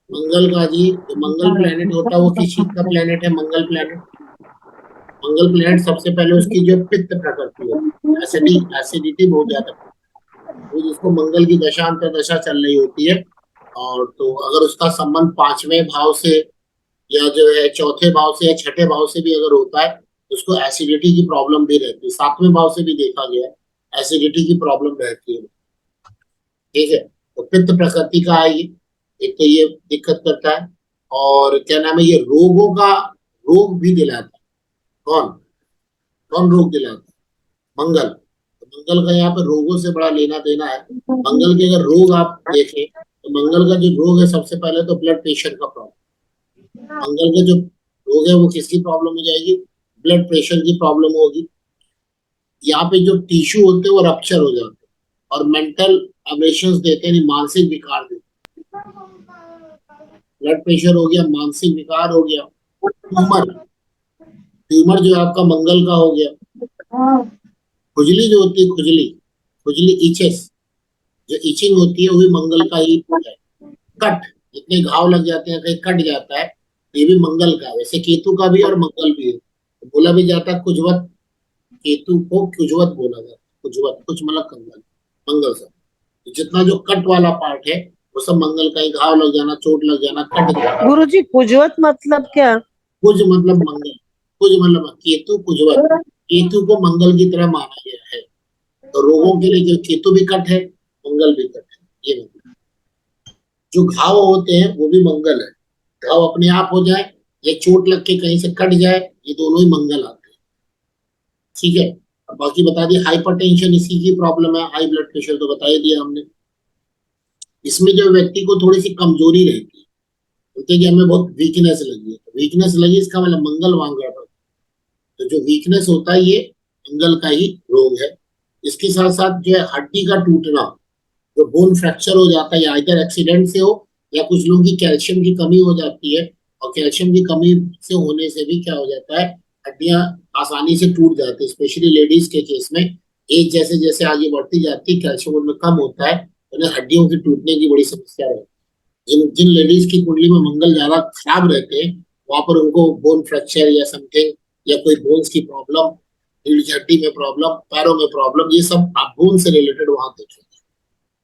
मंगल का जी, जो मंगल प्लेनेट होता है वो किस चीज का प्लेनेट है? मंगल प्लेनेट। मंगल प्लेनेट सबसे पहले उसकी जो पित्त प्रकृति होती है, एसिडिटी बहुत ज्यादा, वो जिसको मंगल की दशा अंतर्दशा चल रही होती है। और तो अगर उसका संबंध पांचवें भाव से या जो है चौथे भाव से या छठे भाव से भी अगर होता है तो उसको एसिडिटी की प्रॉब्लम भी रहती है। सातवें भाव से भी देखा गया है एसिडिटी की प्रॉब्लम रहती है। ठीक है, तो पित्त प्रकृति का है ये। एक तो ये दिक्कत करता है, और क्या नाम है, ये रोगों का रोग भी दिलाता है। कौन? कौन रोग दिलाता है? मंगल। तो मंगल का यहाँ पे रोगों से बड़ा लेना देना है। मंगल के अगर रोग आप देखें तो मंगल का जो रोग है, सबसे पहले तो ब्लड प्रेशर का प्रॉब्लम। मंगल के जो रोग है वो किसकी प्रॉब्लम हो जाएगी? ब्लड प्रेशर की प्रॉब्लम होगी। यहाँ पे जो टिश्यू होते हैं वो रप्चर हो जाते हैं, और मेंटल अबेशंस देते हैं, यानी मानसिक विकार देते हैं। ब्लड प्रेशर हो गया, मानसिक विकार हो गया, ट्यूमर। ट्यूमर जो आपका मंगल का हो गया। खुजली जो होती है, खुजली, खुजली इचेस, जो इचिंग होती है वो भी मंगल का ही है। कट, जितने घाव लग जाते हैं, कहीं कट जाता है, ये भी मंगल का है। वैसे केतु का भी और मंगल भी है। तो बोला भी जाता है कुजवत, केतु को कुजवत बोला जाता है। कुजवत, कुछ मतलब कंगल, मंगल से। तो जितना जो कट वाला पार्ट है वो सब मंगल का ही। घाव लग जाना, चोट लग जाना, कट जाना। गुरुजी कुजवत मतलब क्या? कुज मतलब मंगल, कुज मतलब केतु, कुजवत। केतु को मंगल की तरह माना गया है। तो रोगों के लिए जो केतु भी कट है, मंगल भी कट है, ये मतलब। जो घाव होते हैं वो भी मंगल है। घाव अपने आप हो जाए या चोट लग के कहीं से कट जाए, ये दोनों ही मंगल आते हैं। ठीक है। अब बाकी बता दिए, हाइपरटेंशन इसी की प्रॉब्लम है, हाई ब्लड प्रेशर तो बता ही दिया हमने। इसमें जो व्यक्ति को थोड़ी सी कमजोरी रहती है, बोलते हैं कि हमें बहुत वीकनेस लगी है। तो वीकनेस लगी, इसका मतलब मंगल वहां गड़बड़। तो जो वीकनेस होता है ये मंगल का ही रोग है। इसके साथ साथ जो है हड्डी का टूटना, जो बोन फ्रैक्चर हो जाता है, या इधर एक्सीडेंट से हो, या कुछ लोगों की कैल्शियम की कमी हो जाती है। और कैल्शियम की कमी से होने से भी क्या हो जाता है, हड्डियां आसानी से टूट जाती है, स्पेशली लेडीज के केस में। एज जैसे जैसे आगे बढ़ती जाती है, कैल्शियम उनमें कम होता है, उन्हें हड्डियों की टूटने की बड़ी समस्या रहती है। जिन जिन लेडीज की कुंडली में मंगल ज्यादा खराब रहते हैं, वहां पर उनको बोन फ्रैक्चर या समथिंग, या कोई बोन्स की प्रॉब्लम, रीढ़ की हड्डी में प्रॉब्लम, पैरों में प्रॉब्लम, ये सब आप बोन से रिलेटेड वहां देखेंगे।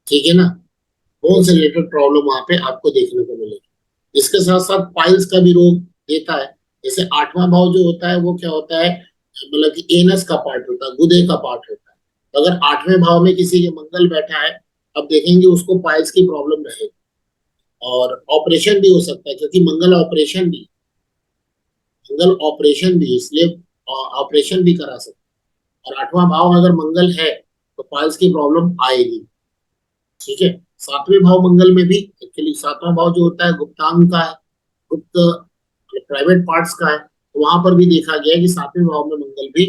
ठीक है ना? बोन से रिलेटेड प्रॉब्लम वहां पे आपको देखने को मिलेगी। इसके साथ साथ पाइल्स का भी रोग देता है। जैसे आठवां भाव जो होता है वो क्या होता है, मतलब कि एनस का पार्ट होता है, गुदे का पार्ट होता है। तो अगर आठवें भाव में किसी के मंगल बैठा है, अब देखेंगे उसको पाइल्स की प्रॉब्लम रहेगी। और ऑपरेशन भी हो सकता है, क्योंकि मंगल ऑपरेशन भी, इसलिए ऑपरेशन भी करा सकते हैं। और आठवां भाव में अगर मंगल है तो पाइल्स की प्रॉब्लम आएगी। ठीक है। सातवें भाव मंगल में भी, एक्चुअली सातवां भाव जो होता है गुप्तांग का है, गुप्त प्राइवेट पार्ट्स का है। तो वहां पर भी देखा गया है कि सातवें भाव में मंगल भी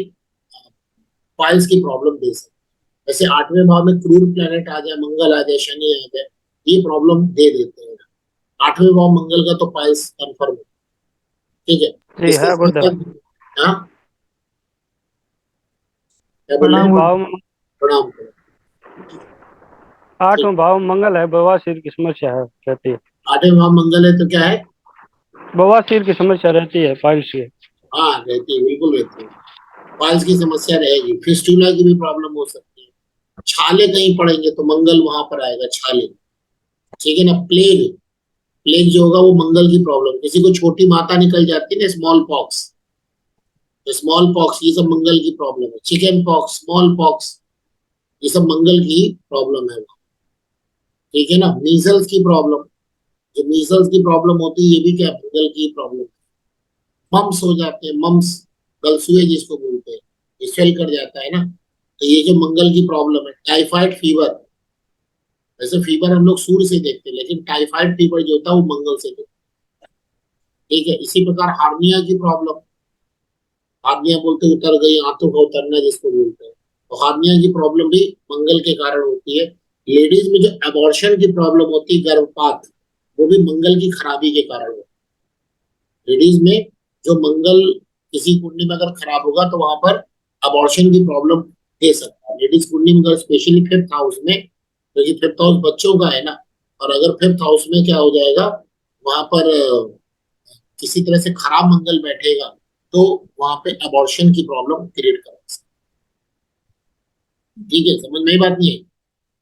पाइल्स की प्रॉब्लम दे सकता है। वैसे आठवें भाव में क्रूर प्लेनेट आ जाए, मंगल आ जाए, शनि आ जाए, ये प्रॉब्लम दे देते हैं। आठवें भाव मंगल का तो पाइल्स कंफर्म है। ठीक है। जी इसके है साथ गुरुदेव। साथ, हाँ, क्या बोल रहे प्रणाम हैं? भाव। प्रणाम करो। ठीक। आठवां भाव मंगल है, बवासीर की समस्या है रहती है। आठवें भाव मंगल है तो क्या है? बवासीर की समस्या रहती है, पाइल्स की। हाँ, रहती है, बिल्कुल रहती है। पाइल्स की समस्या रहेगी, फिस्टूला की भी प्रॉब्लम हो सकती है। छाले कहीं पड़ेंगे तो मंगल वहां पर आएगा, छाले। ठीक है ना? प्लेग, प्लेग जो होगा वो मंगल की प्रॉब्लम। किसी को छोटी माता निकल जाती है ना, स्मॉल पॉक्स, तो स्मॉल पॉक्स ये सब मंगल की प्रॉब्लम है। चिकन पॉक्स, स्मॉल पॉक्स, ये सब मंगल की प्रॉब्लम है। ठीक है ना? मीजल्स की प्रॉब्लम, जो मीजल्स की प्रॉब्लम होती है ये भी क्या, मंगल की प्रॉब्लम है। मम्स हो जाते हैं, मम्स, गलसुए जिसको बोलते हैं, ये स्वेल कर जाता है ना, तो ये जो मंगल की प्रॉब्लम है। टाइफाइड फीवर, वैसे फीवर हम लोग सूर्य से देखते हैं, लेकिन टाइफाइड फीवर जो होता है वो मंगल से देखते हैं। ठीक है। इसी प्रकार हार्निया की प्रॉब्लम, हार्निया बोलते हैं उतर गई, आंतों का उतरना जिसको बोलते हैं, तो हार्निया की प्रॉब्लम भी मंगल के कारण होती है। लेडीज में जो अबॉर्शन की प्रॉब्लम होती है, गर्भपात, वो भी मंगल की खराबी के कारण होती है। लेडीज में जो मंगल किसी कुंडली में अगर खराब होगा तो वहां पर अबॉर्शन की प्रॉब्लम दे सकता है। लेडीज कुंडली में अगर स्पेशली फिफ्थ हाउस में, क्योंकि फिफ्थ हाउस बच्चों का है ना, और अगर फिफ्थ हाउस में क्या हो जाएगा, वहां पर किसी तरह से खराब मंगल बैठेगा तो वहां पे अबॉर्शन की प्रॉब्लम क्रिएट कर सकता है। ठीक है, समझ में ही बात नहीं है।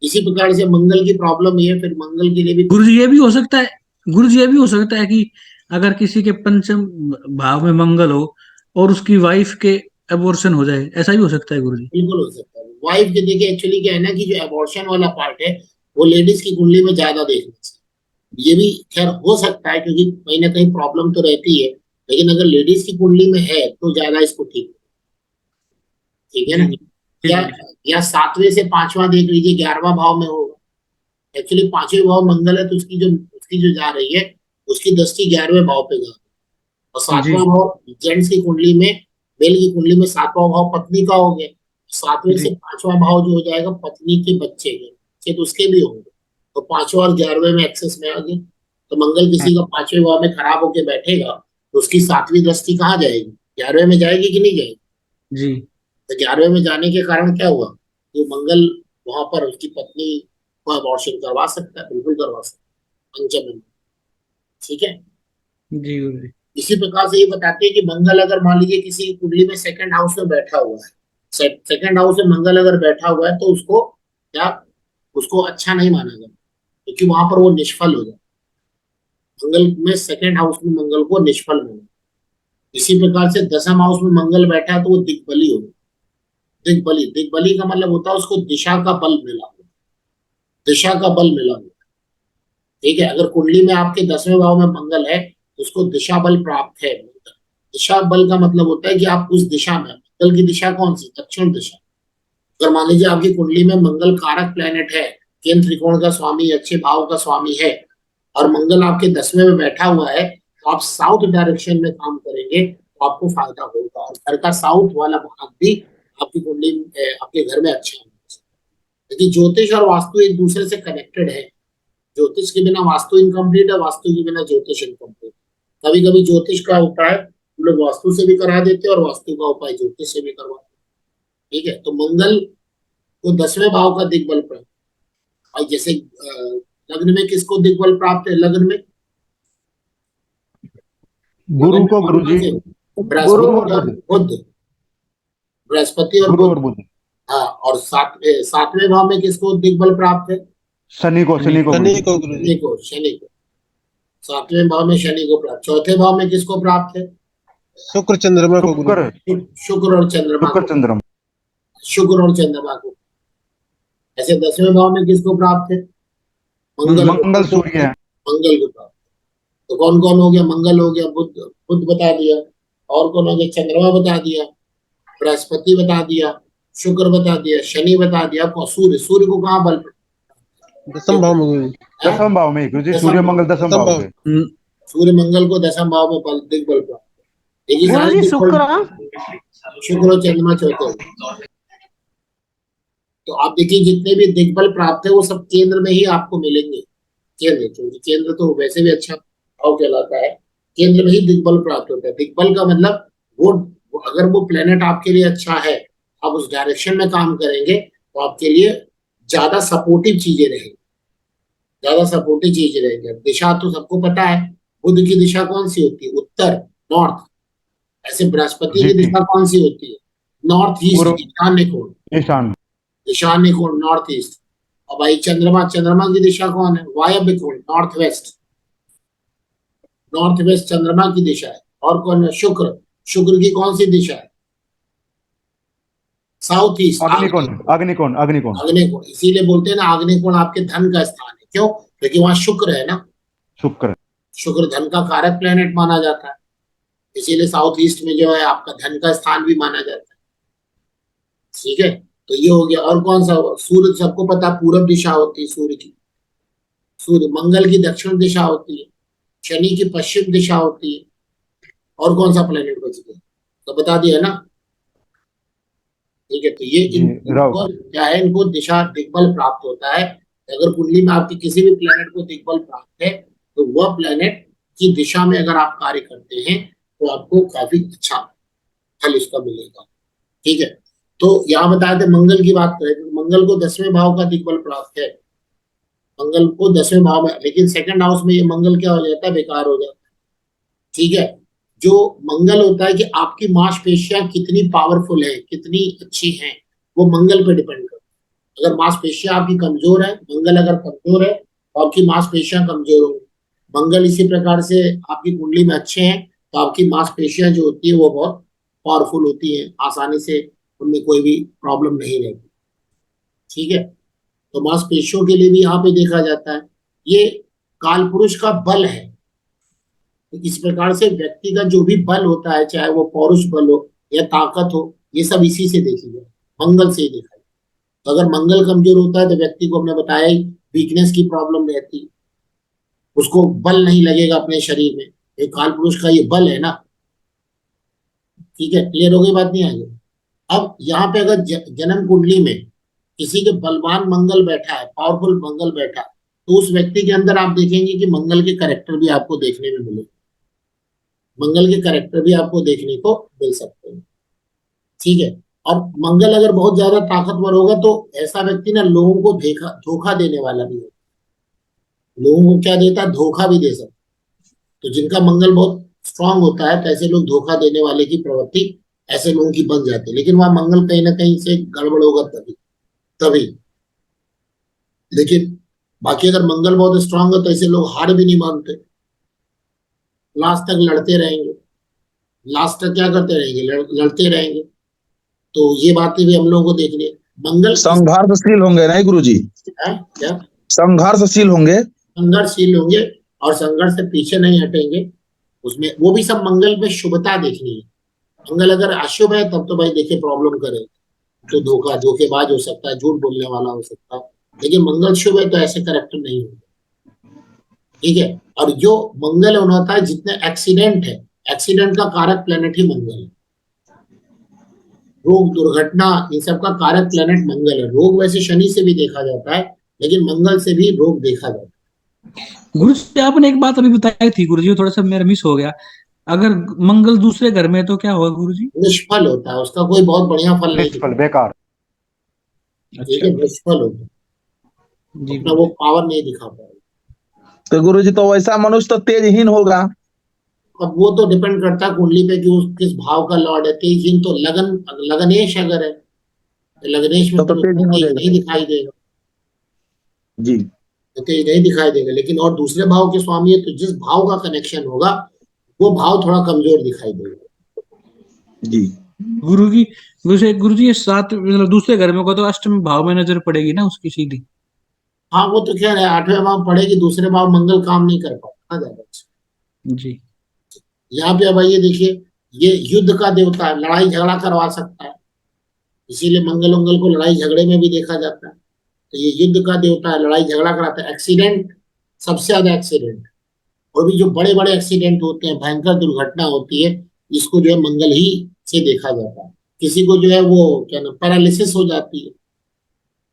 इसी प्रकार से मंगल की प्रॉब्लम ये है, फिर मंगल के लिए भी गुरु जी ये भी हो सकता है, गुरु जी ये भी हो सकता है कि अगर किसी के पंचम भाव में मंगल हो और उसकी वाइफ के अबॉर्शन हो जाए, ऐसा भी हो सकता है गुरु जी। बिल्कुल हो सकता है। वाइफ के देखिए एक्चुअली क्या है ना कि जो अबॉर्शन वाला पार्ट है वो लेडीज की कुंडली में ज्यादा देखने से, ये भी खैर हो सकता है क्योंकि कहीं ना कहीं प्रॉब्लम तो रहती है, लेकिन अगर लेडीज की कुंडली में है तो ज्यादा इसको ठीक है जी ना। जी या जी जी। या सातवें से पांचवा देख लीजिए, 11वां भाव में होगा। एक्चुअली पांचवें भाव मंगल है तो उसकी जो जा रही है उसकी दृष्टि 11वें भाव पे जा रही है। और जी सातवां भाव जेंट्स की कुंडली में, मेल की कुंडली में सातवां भाव पत्नी का हो गया। सातवें से जी पांचवा भाव जो हो जाएगा पत्नी के बच्चे के, बच्चे तो उसके भी होंगे, तो पांचवा और 11वें में एक्सेस में आ गए। तो मंगल हाँ, किसी का पांचवें भाव में खराब होके बैठेगा तो उसकी सातवीं दृष्टि कहाँ जाएगी, 11वें में जाएगी कि नहीं जाएगी। जी तो 11वें में जाने के कारण क्या हुआ, तो मंगल वहां पर उसकी पत्नी को अबॉर्शन करवा सकता है, बिल्कुल करवा सकता है पंचम में। ठीक है। जी गुरु जी। इसी प्रकार से ये बताते हैं कि मंगल अगर मान लीजिए किसी कुंडली में सेकंड हाउस में बैठा हुआ है, सेकंड हाउस में मंगल अगर बैठा हुआ है तो उसको क्या, उसको अच्छा नहीं माना जाता, क्योंकि वहां पर वो निष्फल हो जाए। मंगल में सेकंड हाउस में मंगल को निष्फल माना। इसी प्रकार से दसम हाउस में मंगल बैठा है तो वो दिग्बली हो, दिग्बली, दिग्बली का मतलब होता है उसको दिशा का बल मिला, दिशा का बल मिला। ठीक है, अगर कुंडली में आपके 10वें भाव में मंगल है तो उसको दिशा बल प्राप्त है। दिशा बल का मतलब होता है कि आप उस दिशा में, मंगल की दिशा कौन सी, दक्षिण दिशा। अगर मान लीजिए आपकी कुंडली में मंगल कारक प्लेनेट है, केंद्र त्रिकोण का स्वामी, अच्छे भाव का स्वामी है, और मंगल आपके 10वें में बैठा हुआ है, तो आप साउथ डायरेक्शन में काम करेंगे तो आपको फायदा होगा, और घर का साउथ वाला भाग भी आपकी कुंडली आपके घर में अच्छा होगा। क्योंकि ज्योतिष और वास्तु एक दूसरे से कनेक्टेड है। ज्योतिष के बिना वास्तु इनकम्प्लीट है, वास्तु के बिना ज्योतिष इनकम्प्लीट। कभी कभी ज्योतिष का उपाय हम लोग वास्तु से भी करा देते हैं और वास्तु का उपाय ज्योतिष से भी करवाते हैं। ठीक है, तो मंगल को 10वें भाव का दिग्बल प्राप्त, और जैसे लग्न में किसको दिग्बल प्राप्त है, लग्न में, लग्न गुरु में को कौन गुरु कौन जी। से, गुरु गुरु और बृहस्पति और बुध। बुध, बृहस्पति और गुरु बुध। और बुध। हाँ, और सातवें भाव में किसको दिग्बल प्राप्त है, शनि को, शनि को गुरु शनि जी। को गुरु जी। शनि को। सातवें भाव में शनि को प्राप्त। चौथे भाव में किसको प्राप्त है, शुक्र चंद्रमा को गुरु शुक्र, जी। शुक्र और चंद्रमा शुक्र को, चंद्रमा। शुक्र और चंद्रमा को। ऐसे 10वें भाव में किसको प्राप्त है, मंगल को, मंगल सूर्य। मंगल को प्राप्त। तो कौन कौन हो गया, मंगल हो गया, बुध, बुध बता दिया, और कौन हो गया, चंद्रमा बता दिया, बृहस्पति बता दिया, शुक्र बता दिया, शनि बता दिया, आपको सूर्य, सूर्य को कहाँ बल, दसम भाव में गुरु जी। हाँ? दसम भाव में गुरु जी, दसम सूर्य भाव, मंगल दसम दसम भाव भाव। पे। सूर्य मंगल को दसम भाव में बल, दिग्बल प्राप्त। देखिए गुरु सारे जी दिग्बल, शुक्र, शुक्र और चंद्रमा चौथे हो। तो आप देखिए जितने भी दिग्बल प्राप्त है वो सब केंद्र में ही आपको मिलेंगे। केंद्र, क्योंकि केंद्र तो वैसे भी अच्छा भाव कहलाता है, केंद्र में ही दिग्बल प्राप्त होता है। दिग्बल का मतलब अगर वो प्लेनेट आपके लिए अच्छा है, आप उस डायरेक्शन में काम करेंगे तो आपके लिए ज्यादा सपोर्टिव चीजें रहेंगी, ज्यादा सपोर्टिव चीजें रहेंगी। दिशा तो सबको पता है, बुध की दिशा कौन सी होती है, उत्तर, नॉर्थ। ऐसे बृहस्पति जी की दिशा कौन सी होती है, नॉर्थ ईस्ट, पूर्व, ईशान्य कोण, ईशान। ईशान्य कोण, नॉर्थ ईस्ट। और भाई चंद्रमा, चंद्रमा की दिशा कौन है, वायव्य कोण, नॉर्थ वेस्ट, नॉर्थ वेस्ट चंद्रमा की दिशा है। और कौन है, शुक्र, शुक्र की कौन सी दिशा है, साउथ ईस्ट, अग्निकोण, अग्निकोण, अग्निकोण। आग्नेय कोण। इसीलिए बोलते हैं ना आग्नेय कोण आपके धन का स्थान है, क्यों, क्योंकि वहां शुक्र है ना, शुक्र। शुक्र धन का कारक प्लेनेट माना जाता है, इसीलिए साउथ ईस्ट में जो है आपका धन का स्थान भी माना जाता है। ठीक है, तो ये हो गया। और कौन सा हुआ, सूर्य सबको पता पूरब दिशा होती है सूर्य की, सूर्य मंगल की दक्षिण दिशा होती है, शनि की पश्चिम दिशा होती है। और कौन सा प्लेनेट बच गया, तो बता दिया ना। ठीक है, तो ये जी राव। इनको क्या है, इनको दिशा दिग्बल प्राप्त होता है। अगर कुंडली में आपकी किसी भी प्लेनेट को दिग्बल प्राप्त है तो वह प्लेनेट की दिशा में अगर आप कार्य करते हैं तो आपको काफी अच्छा फल इसका मिलेगा। ठीक है, तो यहाँ बताया थे मंगल की बात करें तो मंगल को 10वें भाव का दिग्बल प्राप्त है। मंगल को 10वें भाव में, लेकिन सेकंड हाउस में ये मंगल क्या हो जाता है, बेकार हो जाता है। ठीक है, जो मंगल होता है कि आपकी मांसपेशियां कितनी पावरफुल है, कितनी अच्छी हैं, वो मंगल पे डिपेंड करता है। अगर मांसपेशियां आपकी कमजोर है, मंगल अगर कमजोर है तो आपकी मांसपेशियां कमजोर होंगी। मंगल इसी प्रकार से आपकी कुंडली में अच्छे हैं तो आपकी मांसपेशियां जो होती है वो बहुत पावरफुल होती है, आसानी से उनमें कोई भी प्रॉब्लम नहीं रहती। ठीक है, तो मांसपेशियों के लिए भी यहाँ पे देखा जाता है, ये काल पुरुष का बल है। तो इस प्रकार से व्यक्ति का जो भी बल होता है, चाहे वो पौरुष बल हो या ताकत हो, ये सब इसी से देखी जाए, मंगल से ही देखा जाए। तो अगर मंगल कमजोर होता है तो व्यक्ति को हमने बताया ही वीकनेस की प्रॉब्लम रहती, उसको बल नहीं लगेगा अपने शरीर में। ये काल पुरुष का ये बल है ना। ठीक है, क्लियर हो गई बात, नहीं आगे? अब यहाँ पे अगर जन्म कुंडली में किसी के बलवान मंगल बैठा है, पावरफुल मंगल बैठा है, तो उस व्यक्ति के अंदर आप देखेंगे कि मंगल के कैरेक्टर भी आपको देखने में मिलेंगे, मंगल के कैरेक्टर भी आपको देखने को मिल सकते हैं। ठीक है, और मंगल अगर बहुत ज्यादा ताकतवर होगा तो ऐसा व्यक्ति ना लोगों को धोखा देने वाला भी है, लोगों को क्या देता है, धोखा भी दे सकता। तो जिनका मंगल बहुत स्ट्रांग होता है तो ऐसे लोग धोखा देने वाले की प्रवृत्ति ऐसे लोगों की बन जाती है, लेकिन वहां मंगल कहीं ना कहीं से गड़बड़ होगा तभी तभी। लेकिन बाकी अगर मंगल बहुत स्ट्रांग है तो ऐसे लोग हार भी नहीं मानते, लास्ट तक लड़ते रहेंगे, लास्ट तक क्या करते रहेंगे, लड़ते रहेंगे। तो ये बातें भी हम लोगों को देखनी है। मंगल संघर्षशील होंगे नहीं गुरुजी? है क्या, संघर्षशील होंगे। संघर्षशील होंगे और संघर्ष से पीछे नहीं हटेंगे। उसमें वो भी सब मंगल में शुभता देखनी है। मंगल अगर अशुभ है तब तो भाई देखिए प्रॉब्लम करे, तो धोखेबाज हो सकता है, झूठ बोलने वाला हो सकता है। लेकिन मंगल शुभ है तो ऐसे करेक्टर नहीं होते। ठीक है, और जो मंगल होता है, जितने एक्सीडेंट है, एक्सीडेंट का कारक प्लेनेट ही मंगल है। रोग दुर्घटना इन सब का कारक प्लेनेट मंगल है। रोग वैसे शनि से भी देखा जाता है, लेकिन मंगल से भी रोग देखा जाता है। गुरु जी आपने एक बात अभी बताई थी गुरु जी, थोड़ा सा मेरा मिस हो गया। अगर मंगल दूसरे घर में है तो क्या होगा गुरु जी? निष्फल होता है, उसका कोई बहुत बढ़िया फल नहीं निष्फल, दिखता। बेकार। ठीक है, निष्फल होता है, जी अपना वो पावर नहीं दिखा पाएगा। तो गुरुजी तो वैसा मनुष्य तो तेजहीन होगा। अब वो तो डिपेंड करता है कुंडली पे कि उस किस भाव का लॉर्ड है। तेजहीन तो लगनेश अगर है तो लगनेश में तो तेजहीन हो तेज जाएगा नहीं दिखाई देगा, जी। तो तेज नहीं दिखाई देगा। लेकिन और दूसरे भाव के स्वामी है तो जिस भाव का कनेक्शन होगा वो भाव थोड़ा कमजोर दिखाई देगा। जी गुरु जी ये सात मतलब दूसरे घर में होगा तो अष्टम भाव में नजर पड़ेगी ना उसकी सीधी? हाँ, वो तो खैर है, 8वें भाव पड़ेगी, दूसरे भाव मंगल काम नहीं कर पाता ज्यादा अच्छा। जी यहाँ पे अब ये देखिए, ये युद्ध का देवता है, लड़ाई झगड़ा करवा सकता है, इसीलिए मंगल को लड़ाई झगड़े में भी देखा जाता है। तो ये युद्ध का देवता है, लड़ाई झगड़ा कराता है। एक्सीडेंट, सबसे ज्यादा एक्सीडेंट, और भी जो बड़े बड़े एक्सीडेंट होते हैं, भयंकर दुर्घटना होती है, इसको जो है मंगल ही से देखा जाता है। किसी को जो है वो क्या नाम, पैरालिसिस हो जाती है,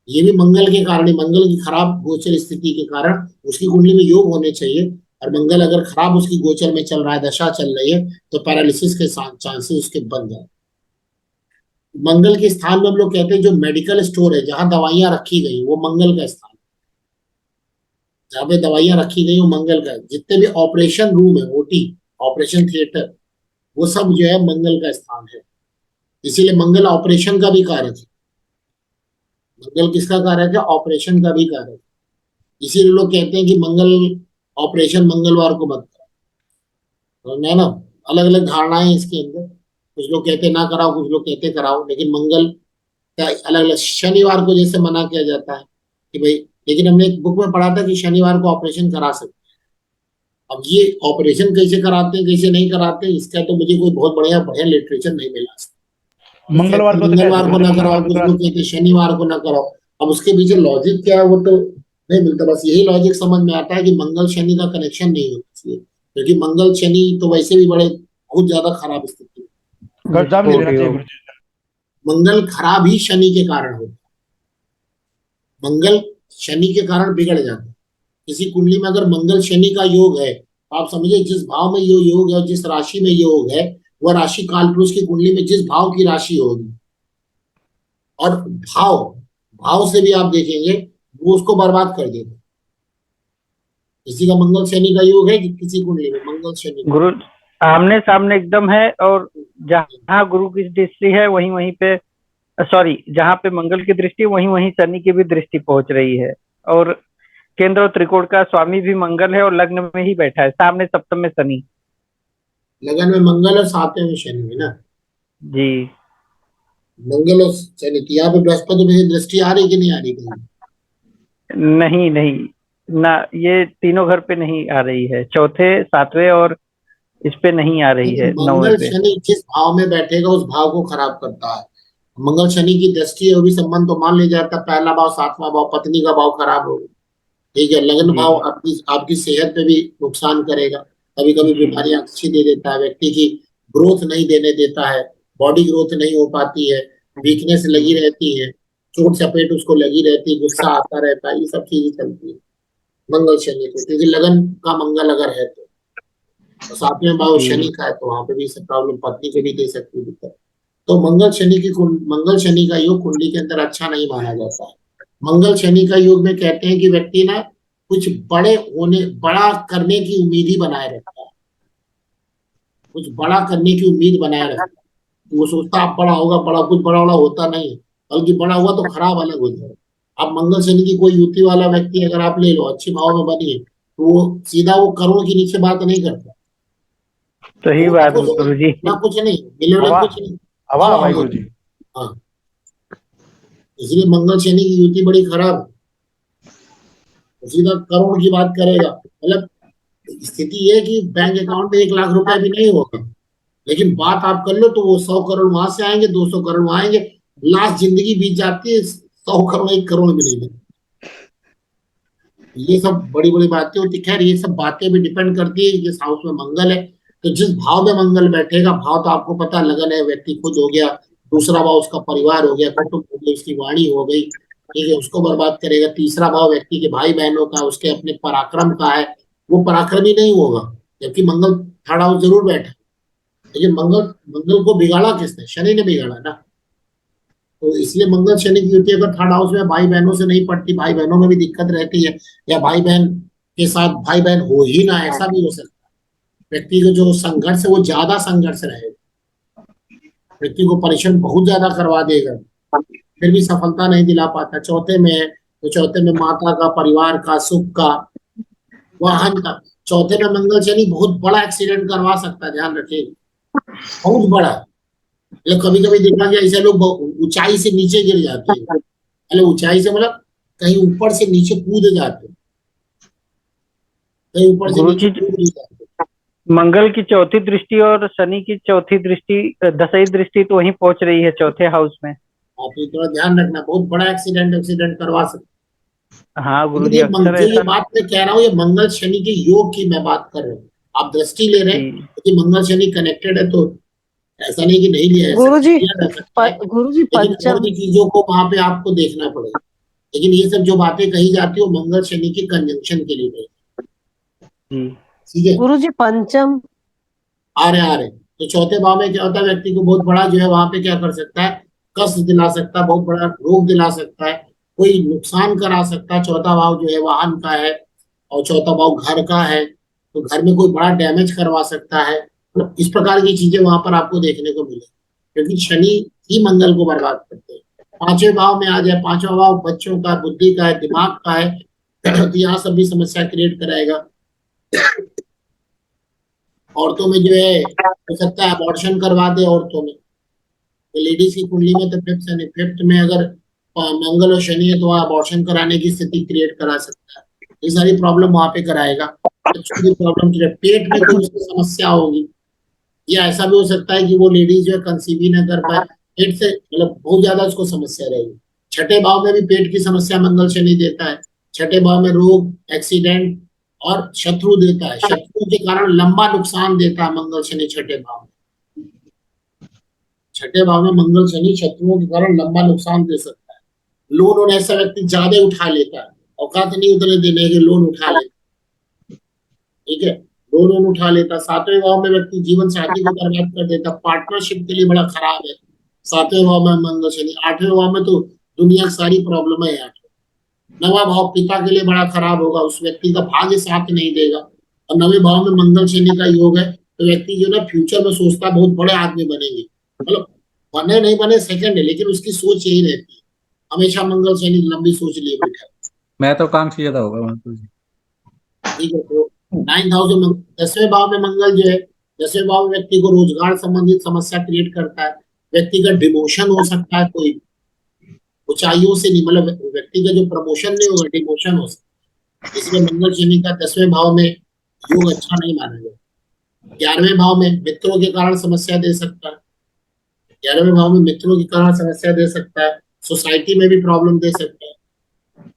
ये भी मंगल के कारण ही, मंगल की खराब गोचर स्थिति के कारण। उसकी कुंडली में योग होने चाहिए, और मंगल अगर खराब उसकी गोचर में चल रहा है, दशा चल रही है, तो पैरालिसिस के चांसेस उसके बन जाए। मंगल के स्थान में हम लोग कहते हैं जो मेडिकल स्टोर है, जहां दवाइयां रखी गई, वो मंगल का स्थान, जहां पे दवाइयां रखी गई वो मंगल का है। जितने भी ऑपरेशन रूम है, ओटी, ऑपरेशन थिएटर, वो सब जो है मंगल का स्थान है। इसीलिए मंगल ऑपरेशन का भी कारक है। मंगल किसका कारक है? ऑपरेशन का भी कारक है। इसीलिए लोग कहते हैं कि मंगल ऑपरेशन मंगलवार को मत करो, है ना। अलग अलग धारणाएं इसके अंदर, कुछ लोग कहते ना कराओ, कुछ लोग कहते कराओ, लेकिन मंगल का अलग अलग। शनिवार को जैसे मना किया जाता है कि भाई, लेकिन हमने एक बुक में पढ़ा था कि शनिवार को ऑपरेशन करा सकते हैं। अब ये ऑपरेशन कैसे कराते हैं, कैसे नहीं कराते हैं, इसका तो मुझे कोई बहुत बढ़िया लिटरेचर नहीं मिला। मंगलवार को तो मंगलवार को ना कराओ, कुछ लोग कहते शनिवार को ना कराओ। अब उसके पीछे लॉजिक क्या है वो तो नहीं मिलता। बस यही लॉजिक समझ में आता है कि मंगल शनि का कनेक्शन नहीं होना चाहिए, क्योंकि मंगल शनि तो वैसे भी बड़े बहुत ज्यादा खराब स्थिति है। कर्जा भी नहीं देना चाहिए गुरुजी। मंगल खराब ही शनि के कारण होता है, मंगल शनि के कारण बिगड़ जाता है। किसी कुंडली में अगर मंगल शनि का योग है तो आप समझिए जिस भाव में ये योग है, जिस राशि में योग है, वह राशि कालपुरुष की कुंडली में जिस भाव की राशि होगी, और भाव भाव से भी आप देखेंगे वो उसको बर्बाद कर देगा। किसी का मंगल शनि का योग है कि किसी कुंडली में मंगल शनि का? गुरु आमने सामने एकदम है, और जहाँ गुरु की दृष्टि है वहीं वहीं पे, सॉरी, जहाँ पे मंगल की दृष्टि वहीं वहीं शनि की भी दृष्टि पहुंच रही है। और केंद्र और त्रिकोण का स्वामी भी मंगल है और लग्न में ही बैठा है, सामने सप्तम में शनि। लगन में मंगल और सातवें में शनि है ना? जी मंगल और शनि की यहाँ पे बृहस्पति में दृष्टि आ रही कि नहीं आ रही कहीं? नहीं नहीं ना, ये तीनों घर पे नहीं आ रही है, चौथे सातवें और इस पे नहीं आ रही है, नौवें मंगल पे। शनि जिस भाव में बैठेगा उस भाव को खराब करता है। मंगल शनि की दृष्टि है, वो भी संबंध तो मान लिया जाता है, पहला भाव सातवां भाव, पत्नी का भाव खराब होगा। ठीक है, लग्न जी भाव आपकी आपकी सेहत पे भी नुकसान करेगा, कभी कभी जी बीमारियां अच्छी दे देता है, व्यक्ति की ग्रोथ नहीं देने देता है, बॉडी ग्रोथ नहीं हो पाती है, वीकनेस लगी रहती है, चोट चपेट उसको लगी रहती है, गुस्सा आता रहता है, ये सब चीजें चलती है मंगल शनि को, क्योंकि लगन का मंगल अगर है तो सातवें भाव जी शनि का है तो वहां पे भी सब प्रॉब्लम पत्नी को भी दे सकती है दिक्कत। तो मंगल शनि का योग कुंडली के अंदर अच्छा नहीं माना जाता है। मंगल शनि का योग में कहते हैं कि व्यक्ति ना कुछ बड़ा करने की उम्मीद ही बनाए रखता है, कुछ बड़ा करने की उम्मीद बनाए रखता है। वो सोचता अब बड़ा होगा, कुछ बड़ा बड़ा होता नहीं है, बल्कि बड़ा हुआ तो खराब अलग हो जाएगा। अब मंगल शनि की कोई युति वाला व्यक्ति अगर आप ले लो, अच्छी भाव में बनी है, तो वो सीधा वो करोड़ के नीचे बात नहीं करता, सही वो बात कुछ नहीं, गुरु जी। ना कुछ नहीं मिले हवा कुछ नहीं, हवा हवा हवाई हो गुरु जाए। जी। हाँ, इसलिए मंगल शनि की युति बड़ी खराब है, सीधा करोड़ की बात करेगा। मतलब स्थिति ये है कि बैंक अकाउंट में 1 लाख रुपया भी नहीं होगा, लेकिन बात आप कर लो तो वो 100 करोड़ वहां से आएंगे, 200 करोड़ वहां आएंगे, लास्ट जिंदगी बीत जाती है, 100 करोड़ 1 करोड़ भी नहीं मिलती। ये सब बड़ी बड़ी बातें होती। खैर, ये सब बातें भी डिपेंड करती है जिस हाउस में मंगल है, तो जिस भाव में मंगल बैठेगा, भाव तो आपको पता लगन है, व्यक्ति खुद हो गया, दूसरा भाव उसका परिवार हो गया, कुटुंब हो गया, उसकी वाणी हो गई, ठीक है, उसको बर्बाद करेगा। तीसरा भाव व्यक्ति के भाई बहनों का, उसके अपने पराक्रम का है, वो पराक्रमी नहीं होगा, जबकि मंगल थर्ड हाउस जरूर बैठा। लेकिन मंगल को बिगाड़ा किसने? शनि ने बिगाड़ा ना। तो इसलिए मंगल शनि की युति अगर थर्ड हाउस में भाई बहनों से नहीं पड़ती, भाई बहनों में भी दिक्कत रहती है, या भाई बहन के साथ भाई बहन हो ही ना, ऐसा भी हो सकता है। व्यक्ति का जो संघर्ष है वो ज्यादा संघर्ष रहेगा, व्यक्ति को परेशान बहुत ज्यादा करवा देगा, फिर भी सफलता नहीं दिला पाता। चौथे में है तो चौथे में माता का, परिवार का, सुख का, वाहन का। चौथे में मंगल शनि बहुत बड़ा एक्सीडेंट करवा सकता है, ध्यान रखिएगा, बहुत बड़ा। मतलब कभी कभी देखा गया ऐसे लोग ऊंचाई से नीचे गिर जाते हैं, मतलब ऊंचाई से मतलब कहीं ऊपर से नीचे कूद जाते हैं, कहीं ऊपर से गुरु नीचे जी, कूद नहीं जाते। मंगल की चौथी दृष्टि और शनि की चौथी दृष्टि, दसवीं दृष्टि तो वहीं पहुंच रही है चौथे हाउस में। आप ये थोड़ा ध्यान रखना, बहुत बड़ा एक्सीडेंट करवा सकते। हाँ गुरु लेकिन जी, अक्सर जो ये ऐसा। बात मैं कह रहा हूँ, ये मंगल शनि के योग की मैं बात कर रहा हूँ, आप दृष्टि ले रहे हैं जी कि मंगल शनि कनेक्टेड है, तो ऐसा नहीं कि नहीं लिया गुरुजी जा सकता है, गुरुजी लेकिन और पंचम भी चीजों को वहां पे आपको देखना पड़ेगा। लेकिन ये सब जो बातें कही जाती है वो मंगल शनि की कंजंक्शन के लिए कही, जी ठीक है। गुरुजी पंचम आ रहे तो चौथे भाव में क्या होता है, व्यक्ति को बहुत बड़ा जो है वहां पे क्या कर सकता है, कष्ट दिला सकता है, बहुत बड़ा रोग दिला सकता है, कोई नुकसान करा सकता है। चौथा भाव जो है वाहन का है, और चौथा भाव घर का है, तो घर में कोई बड़ा डैमेज करवा सकता है। तो इस प्रकार की चीजें वहां पर आपको देखने को मिले, क्योंकि शनि ही मंगल को बर्बाद करते हैं। पांचवें भाव में आ जाए, पांचवा भाव बच्चों का, बुद्धि का है, दिमाग का है, तो यहाँ सब भी समस्या क्रिएट कराएगा। औरतों में जो है हो सकता है अबॉर्शन करवा दे औरतों में, तो लेडीज की कुंडली में तो फिफ्थ में अगर मंगल और शनि है तो वह अबॉर्शन कराने की स्थिति क्रिएट करा सकता है। ये सारी प्रॉब्लम वहां पे कराएगा। बच्चों की प्रॉब्लम, पेट में कोई उसकी समस्या होगी, या ऐसा भी हो सकता है कि वो लेडीज जो है कंसीव ही ना कर पाए, पेट से मतलब बहुत ज्यादा उसको समस्या रहेगी। छठे भाव में भी पेट की समस्या मंगल शनि देता है। छठे भाव में रोग, एक्सीडेंट और शत्रु देता है, शत्रु के कारण लंबा नुकसान देता है मंगल शनि छठे भाव में। छठे भाव में मंगल शनि शत्रुओं के कारण लंबा नुकसान दे सकता है। लोन और ऐसा व्यक्ति ज्यादा उठा लेता है, औकात नहीं उतने देने के लोन उठा लेता, ठीक है, लोन उठा लेता। सातवें भाव में व्यक्ति जीवन साथी को बर्बाद कर देता, पार्टनरशिप के लिए बड़ा खराब है सातवें भाव में मंगल शनि। आठवें भाव में तो दुनिया की सारी प्रॉब्लम है आठवें, नवा भाव पिता के लिए बड़ा खराब होगा, उस व्यक्ति का भाग्य साथ नहीं देगा। और नवे भाव में मंगल शनि का योग है तो व्यक्ति जो ना फ्यूचर में सोचता है बहुत बड़े आदमी बनेंगे, मतलब बने नहीं बने सेकंड है, लेकिन उसकी सोच यही रहती है, हमेशा मंगल शनि लंबी सोच लिए बैठा है। महत्वाकांक्षी ज्यादा होगा महतो जी। ठीक है, तो 9th हाउस में 10वें भाव में मंगल जो है, 10वें भाव में व्यक्ति को रोजगार संबंधित समस्या क्रिएट करता है, व्यक्ति का डिमोशन हो सकता है, कोई ऊंचाइयों से नहीं, मतलब व्यक्ति का जो प्रमोशन नहीं होगा, डिमोशन हो सकता है। इसलिए मंगल शनि का 10वें भाव में योग अच्छा नहीं माना गया। 11वें भाव में मित्रों के कारण समस्या दे सकता है, 11वें भाव में मित्रों के कारण समस्या दे सकता है, सोसाइटी में भी प्रॉब्लम दे सकता है।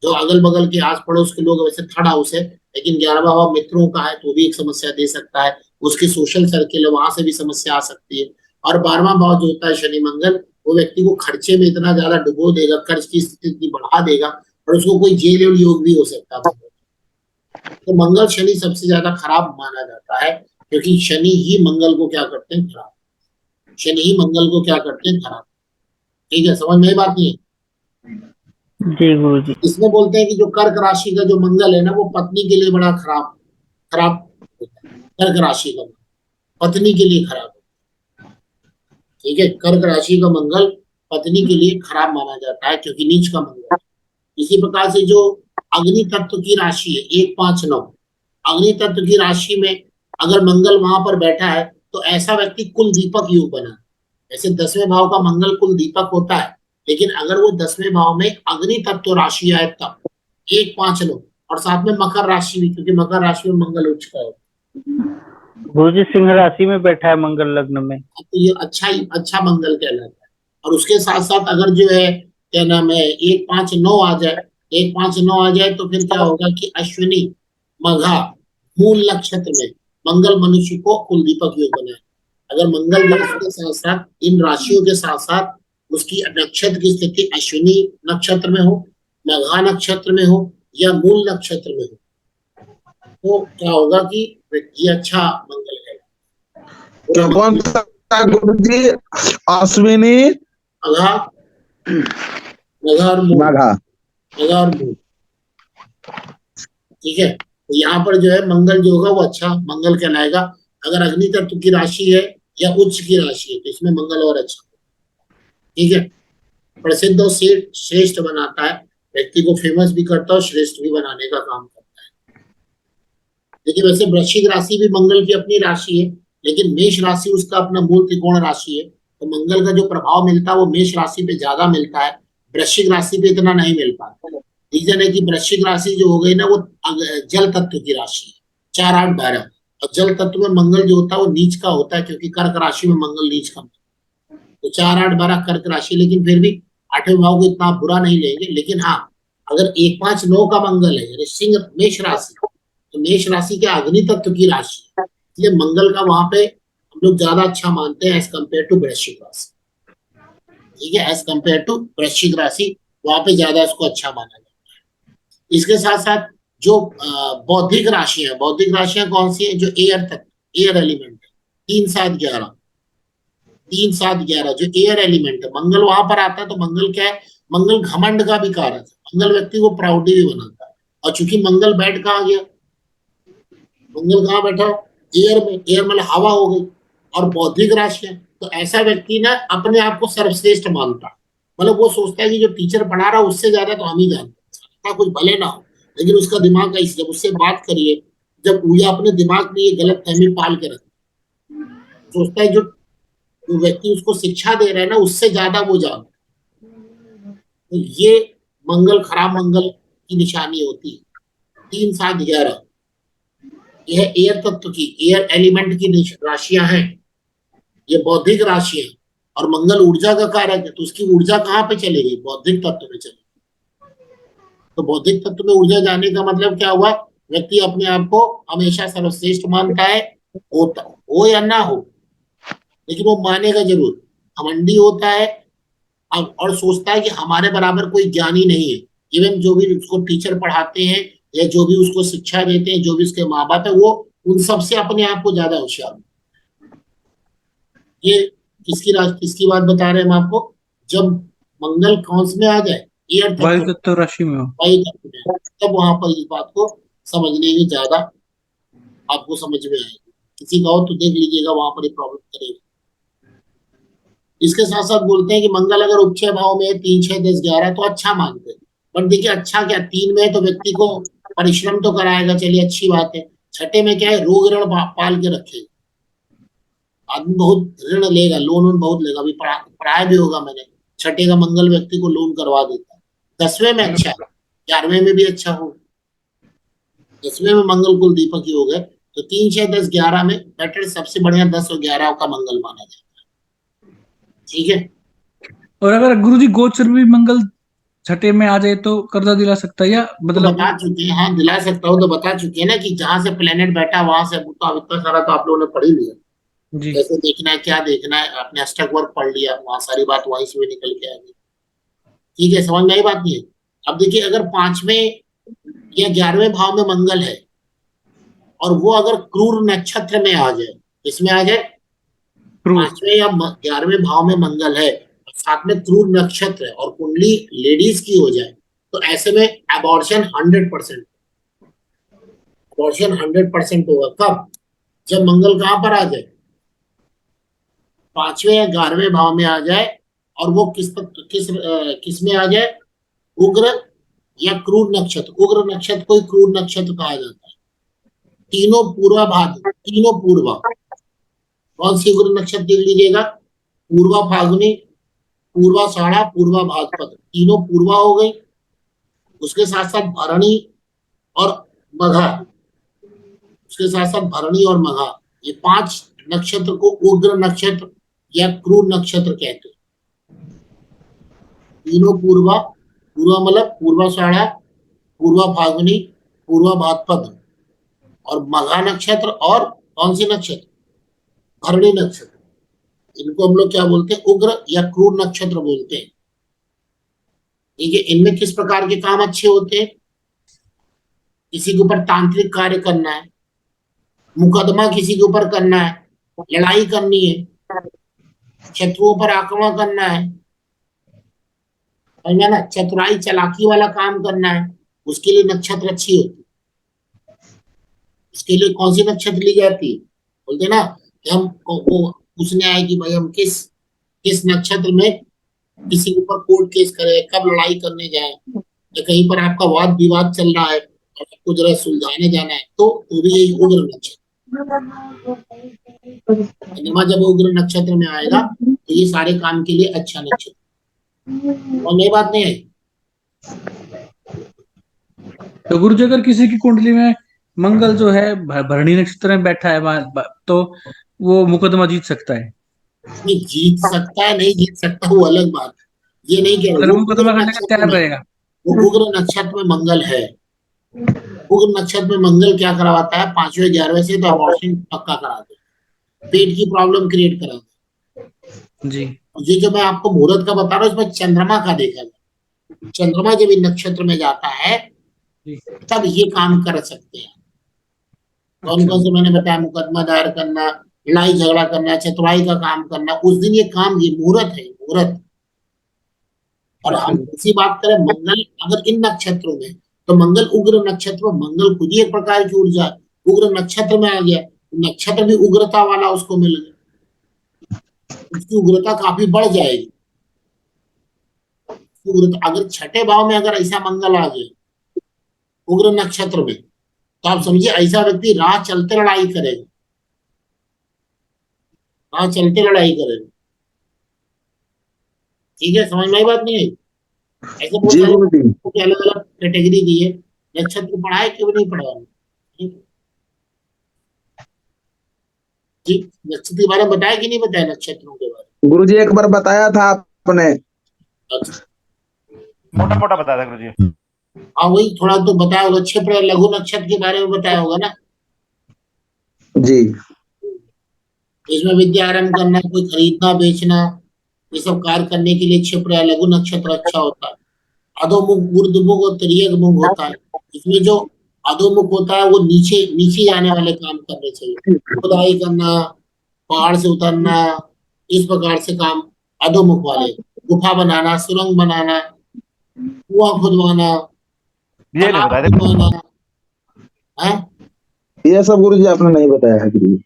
जो अगल बगल के आस पड़ोस के लोग, वैसे थर्ड हाउस है लेकिन 11वां भाव मित्रों का है तो भी एक समस्या दे सकता है, उसकी सोशल सर्किल है वहां से भी समस्या आ सकती है। और 12वां भाव जो होता है शनि मंगल, वो व्यक्ति को खर्चे में इतना ज्यादा डुबो देगा, कर्ज की स्थिति इतनी बढ़ा देगा और उसको कोई जेल और योग भी हो सकता है। तो मंगल शनि सबसे ज्यादा खराब माना जाता है, क्योंकि शनि ही मंगल को क्या करते हैं, खराब। शनि ही मंगल को क्या करते हैं, खराब। ठीक है, समझ में आई बात नहीं है? जी गुरु जी। इसमें बोलते हैं कि जो कर्क राशि का जो मंगल है ना, वो पत्नी के लिए बड़ा खराब खराब होता है। कर्क राशि का पत्नी के लिए खराब होता है। ठीक है, कर्क राशि का मंगल पत्नी के लिए खराब माना जाता है, क्योंकि नीच का मंगल है। इसी प्रकार से जो अग्नि तत्व की राशि है 1, 5, 9, अग्नि तत्व की राशि में अगर मंगल वहां पर बैठा है तो ऐसा व्यक्ति कुल दीपक योग बना। ऐसे 10वें भाव का मंगल कुल दीपक होता है, लेकिन अगर वो 10वें भाव में अग्नि तत्व राशि आए तब 1, 5, 9 और साथ में मकर राशि भी, क्योंकि मकर राशि में मंगल उच्च का है, गुरु जी सिंह राशि में बैठा है मंगल लग्न में, तो ये अच्छा मंगल कहलाता है। और उसके साथ साथ अगर जो है क्या नाम है 1, 5, 9 आ जाए, 1, 5, 9 आ जाए तो फिर क्या होगा कि अश्विनी मघा मूल नक्षत्र में मंगल मनुष्य को कुल दीपक योग बनाए। अगर मंगल जो इसके साथ साथ इन राशियों के साथ साथ उसकी नक्षत्र की स्थिति अश्विनी नक्षत्र में हो, मघा नक्षत्र में हो या मूल नक्षत्र में हो, तो क्या होगा कि ये अच्छा मंगल है। क्या कौन सा गुरु जी? अश्विनी मघा मघा और मूल, माघा। मघा और मूल। ठीक है, तो यहाँ पर जो है मंगल जो होगा वो अच्छा मंगल कहलाएगा। अगर अग्नि तत्व की राशि है या उच्च की राशि है तो इसमें मंगल और अच्छा। ठीक है, प्रसिद्ध और श्रेष्ठ बनाता है, व्यक्ति को फेमस भी करता है और श्रेष्ठ भी बनाने का काम करता है। लेकिन वैसे वृश्चिक राशि भी मंगल की अपनी राशि है, लेकिन मेष राशि उसका अपना मूल त्रिकोण राशि है, तो मंगल का जो प्रभाव मिलता है वो मेष राशि पे ज्यादा मिलता है, वृश्चिक राशि पे इतना नहीं मिल पाता। रीजन है कि वृश्चिक राशि जो हो गई ना वो जल तत्व की राशि है, 4, 8, 12, और जल तत्व में मंगल जो होता है वो नीच का होता है, क्योंकि कर्क राशि में मंगल नीच का, तो 4, 8, 12 कर्क राशि। लेकिन फिर भी 8वें भाव को इतना बुरा नहीं लेंगे। लेकिन हाँ, अगर 1, 5, 9 का मंगल है यानी सिंह मेष राशि, तो मेष राशि के अग्नि तत्व की राशि है, इसलिए मंगल का वहां पे हम लोग ज्यादा अच्छा मानते हैं एज कम्पेयर टू वृश्चिक राशि। ठीक है, एज कम्पेयर टू वृश्चिक राशि वहां पे ज्यादा इसको अच्छा माना जाता है। इसके साथ साथ जो बौद्धिक राशि है, बौद्धिक राशियां कौन सी है, जो एयर तत्व, एयर एलिमेंट है, 3, 7, 11, 3, 7, 11 जो एयर एलिमेंट है, मंगल वहां पर आता है। तो मंगल क्या है, मंगल घमंड का भी कारक है, मंगल व्यक्ति को प्राउडी भी बनाता है। और चूंकि मंगल बैठ कहाँ गया, मंगल कहाँ बैठा, एयर में, एयर मतलब हवा हो गई, और बौद्धिक राशि है, तो ऐसा व्यक्ति ना अपने आप को सर्वश्रेष्ठ मानता है, मतलब वो सोचता है कि जो टीचर पढ़ा रहा है उससे ज्यादा तो हम ही जानते हैं, कुछ भले ना हो, लेकिन उसका दिमाग का, जब उससे बात करिए, जब वो अपने दिमाग में ये गलत फहमी पाल के रखता है, सोचता है जो व्यक्ति उसको शिक्षा दे रहा है ना उससे ज्यादा वो जानता है। तो ये मंगल खराब मंगल की निशानी होती है। 3, 7, 11 यह एयर तत्व की, एयर एलिमेंट की राशियां हैं, ये बौद्धिक राशि है, और मंगल ऊर्जा का कारक है, तो उसकी ऊर्जा कहाँ पे चलेगी, बौद्धिक तत्व में चलेगी। तो बौद्धिक तत्व में ऊर्जा जाने का मतलब क्या हुआ, व्यक्ति अपने आप को हमेशा सर्वश्रेष्ठ मानता है, होता हो या ना हो, लेकिन वो मानेगा जरूर, घमंडी होता है और सोचता है कि हमारे बराबर कोई ज्ञानी नहीं है। इवन जो भी उसको टीचर पढ़ाते हैं या जो भी उसको शिक्षा देते हैं, जो भी उसके माँ बाप है, वो उन सबसे अपने आप को ज्यादा होशियार। ये किसकी बात बता रहे हैं हम आपको, जब मंगल कौन में आ जाए ईयर वायु तत्व तत्व राशि में हो। वायु तत्व में, तब वहां पर इस बात को समझने में ज्यादा आपको समझ में आएगी। किसी का हो तो देख लीजिएगा, वहां पर प्रॉब्लम करेगा। इसके साथ साथ बोलते हैं कि मंगल अगर उच्च भाव में 3, 6, 10, 11 तो अच्छा मानते हैं। पर देखिए अच्छा क्या, 3 में तो व्यक्ति को परिश्रम तो कराएगा, चलिए अच्छी बात है। छठे में क्या है, रोग ऋण पाल के रखेगा। आदमी बहुत ऋण लेगा, लोन वोन बहुत लेगा। अभी पढ़ाया भी होगा मैंने, छठे का मंगल व्यक्ति को लोन करवा देता है। 10वें में अच्छा है, 11वें में भी अच्छा हो। 10वें में मंगल कुल दीपक ही हो गए, तो 3, 6, 10, 11 में बेटर सबसे बढ़िया 10 और 11 का मंगल माना जाता है। ठीक है। और अगर गुरुजी गोचर में भी मंगल छठे में आ जाए तो कर्जा दिला सकता है या तो मतलब? बता चुके हैं, हाँ दिला सकता हूँ, तो बता चुके हैं ना कि जहां से प्लेनेट बैठा वहां से, तो अब इतना सारा तो आप लोगों ने पढ़ ही लिया। जी कैसे देखना है, क्या देखना है, आपने अष्टक वर्ग पढ़ लिया, वहां सारी बात वहीं से भी निकल के आ गई। ठीक है, समझ में आई बात नहीं है। अब देखिए अगर 5वें या 11वें भाव में मंगल है और वो अगर क्रूर नक्षत्र में आ जाए, इसमें आ जाए, क्रूर। 5वें या 11वें भाव में मंगल है, साथ में क्रूर नक्षत्र है और कुंडली लेडीज की हो जाए, तो ऐसे में अबॉर्शन 100%, अबॉर्शन 100% होगा। कब? जब मंगल कहां पर आ जाए, 5वें या 11वें भाव में आ जाए, और वो किस में आ जाए, उग्र या क्रूर नक्षत्र। उग्र नक्षत्र को क्रूर नक्षत्र कहा जाता है। तीनों पूर्वा भाद्र, तीनों पूर्वा, कौन सी उग्र नक्षत्र देख लीजिएगा, पूर्वा फाल्गुनी, पूर्वाषाढ़ा, पूर्वा भाद्रपद, तीनों पूर्वा हो गई। उसके साथ साथ भरणी और मघा, उसके साथ साथ भरणी और मघा, ये 5 नक्षत्र को उग्र नक्षत्र या क्रूर नक्षत्र कहते हैं। तीनों पूर्वा, पूर्वा मतलब पूर्वाषाढ़ा, पूर्वा फाल्गुनी, पूर्वा भाद्रपद और मघा नक्षत्र, और कौन सी नक्षत्र, भरणी नक्षत्र। इनको हम लोग क्या बोलते हैं, उग्र या क्रूर नक्षत्र बोलते हैं। ठीक है, इनमें किस प्रकार के काम अच्छे होते हैं, किसी के ऊपर तांत्रिक कार्य करना है, मुकदमा किसी के ऊपर करना है, लड़ाई करनी है, शत्रुओं पर आक्रमण करना है, समझा ना, चतुराई चालाकी वाला काम करना है, उसके लिए नक्षत्र अच्छी होती है। इसके लिए कौन सी नक्षत्र ली जाती है, बोलते ना कि हम वो पूछने आए कि भाई हम किस किस नक्षत्र में किसी के ऊपर कोर्ट केस करें, कब लड़ाई करने जाए, या कहीं पर आपका वाद विवाद चल रहा है और आपको जरा सुलझाने जाना है, तो भी यही उग्र नक्षत्र। चंद्रमा जब उग्र नक्षत्र में आएगा तो ये सारे काम के लिए अच्छा नक्षत्र। और नई बात नहीं है। तो गुरुजी अगर किसी की कुंडली में मंगल जो है भरणी नक्षत्र में बैठा है तो वो मुकदमा जीत सकता है? नहीं जीत सकता है, नहीं जीत सकता, वो अलग बात है। ये नहीं कह रहे, मतलब वो मुकदमा उग्र करने का नक्षत्र तैयार में, रहेगा? वो उग्र नक्षत्र में मंगल है। उग्र नक्षत्र में मंगल क्या करवाता है, 5वें 11वें से तो अबॉर्शन पक्का करा दे, पेट की प्रॉब्लम क्रिएट करा दे। जी ये जो मैं आपको मुहूर्त का बता रहा हूँ, इसमें चंद्रमा का देखा जाए, चंद्रमा जब इन नक्षत्र में जाता है जी। तब ये काम कर सकते हैं। कौन अच्छा कौन से मैंने बताया, मुकदमा दायर करना, लड़ाई झगड़ा करना, चतुराई का काम करना, उस दिन ये काम, ये मुहूर्त है, मुहूर्त। और अच्छा हम इसी बात करें, मंगल अगर इन नक्षत्रों में, तो मंगल उग्र नक्षत्र में, मंगल खुद ही एक प्रकार की ऊर्जा है, उग्र नक्षत्र में आ गया, नक्षत्र भी उग्रता वाला उसको मिल गया, उसकी उग्रता काफी बढ़ जाएगी। उग्रता अगर छठे भाव में अगर ऐसा मंगल आ गया उग्र नक्षत्र में, तो आप समझिए ऐसा व्यक्ति राह चलते लड़ाई करेगा, राह चलते लड़ाई करेगा। ठीक है, समझ में आई बात नहीं आई। ऐसे बहुत जी सारे गुरु जी। अलग अलग कैटेगरी दी है, नक्षत्र पढ़ाए क्यों नहीं पढ़ाया। ठीक? जी, नक्षत्र के बारे में बताया कि नहीं बताया, नक्षत्रों के बारे गुरु जी एक बार बताया था आपने। में। अच्छा, मोटा मोटा बता था गुरुजी। हाँ वही थोड़ा तो बताया होगा, क्षिप्र लघु नक्षत्र के बारे में बताया होगा ना। जी इसमें विद्या आरंभ करना, कोई खरीदना बेचना, ये सब कार्य करने के लिए क्षिप्र या लघु नक्षत्र अच्छा होता है। अधोमुख, ऊर्ध्वमुख और तिर्यक मुख होता है। इसमें जो अधोमुख होता है वो नीचे नीचे जाने वाले काम करने चाहिए, खुदाई करना, पहाड़ से उतरना, इस प्रकार से काम अधोमुख वाले, गुफा बनाना, सुरंग बनाना, कुआं खुदवाना, ये नहीं तालाब बताया थे खुदवाना है। ये सब गुरु जी आपने नहीं बताया है गुरु जी।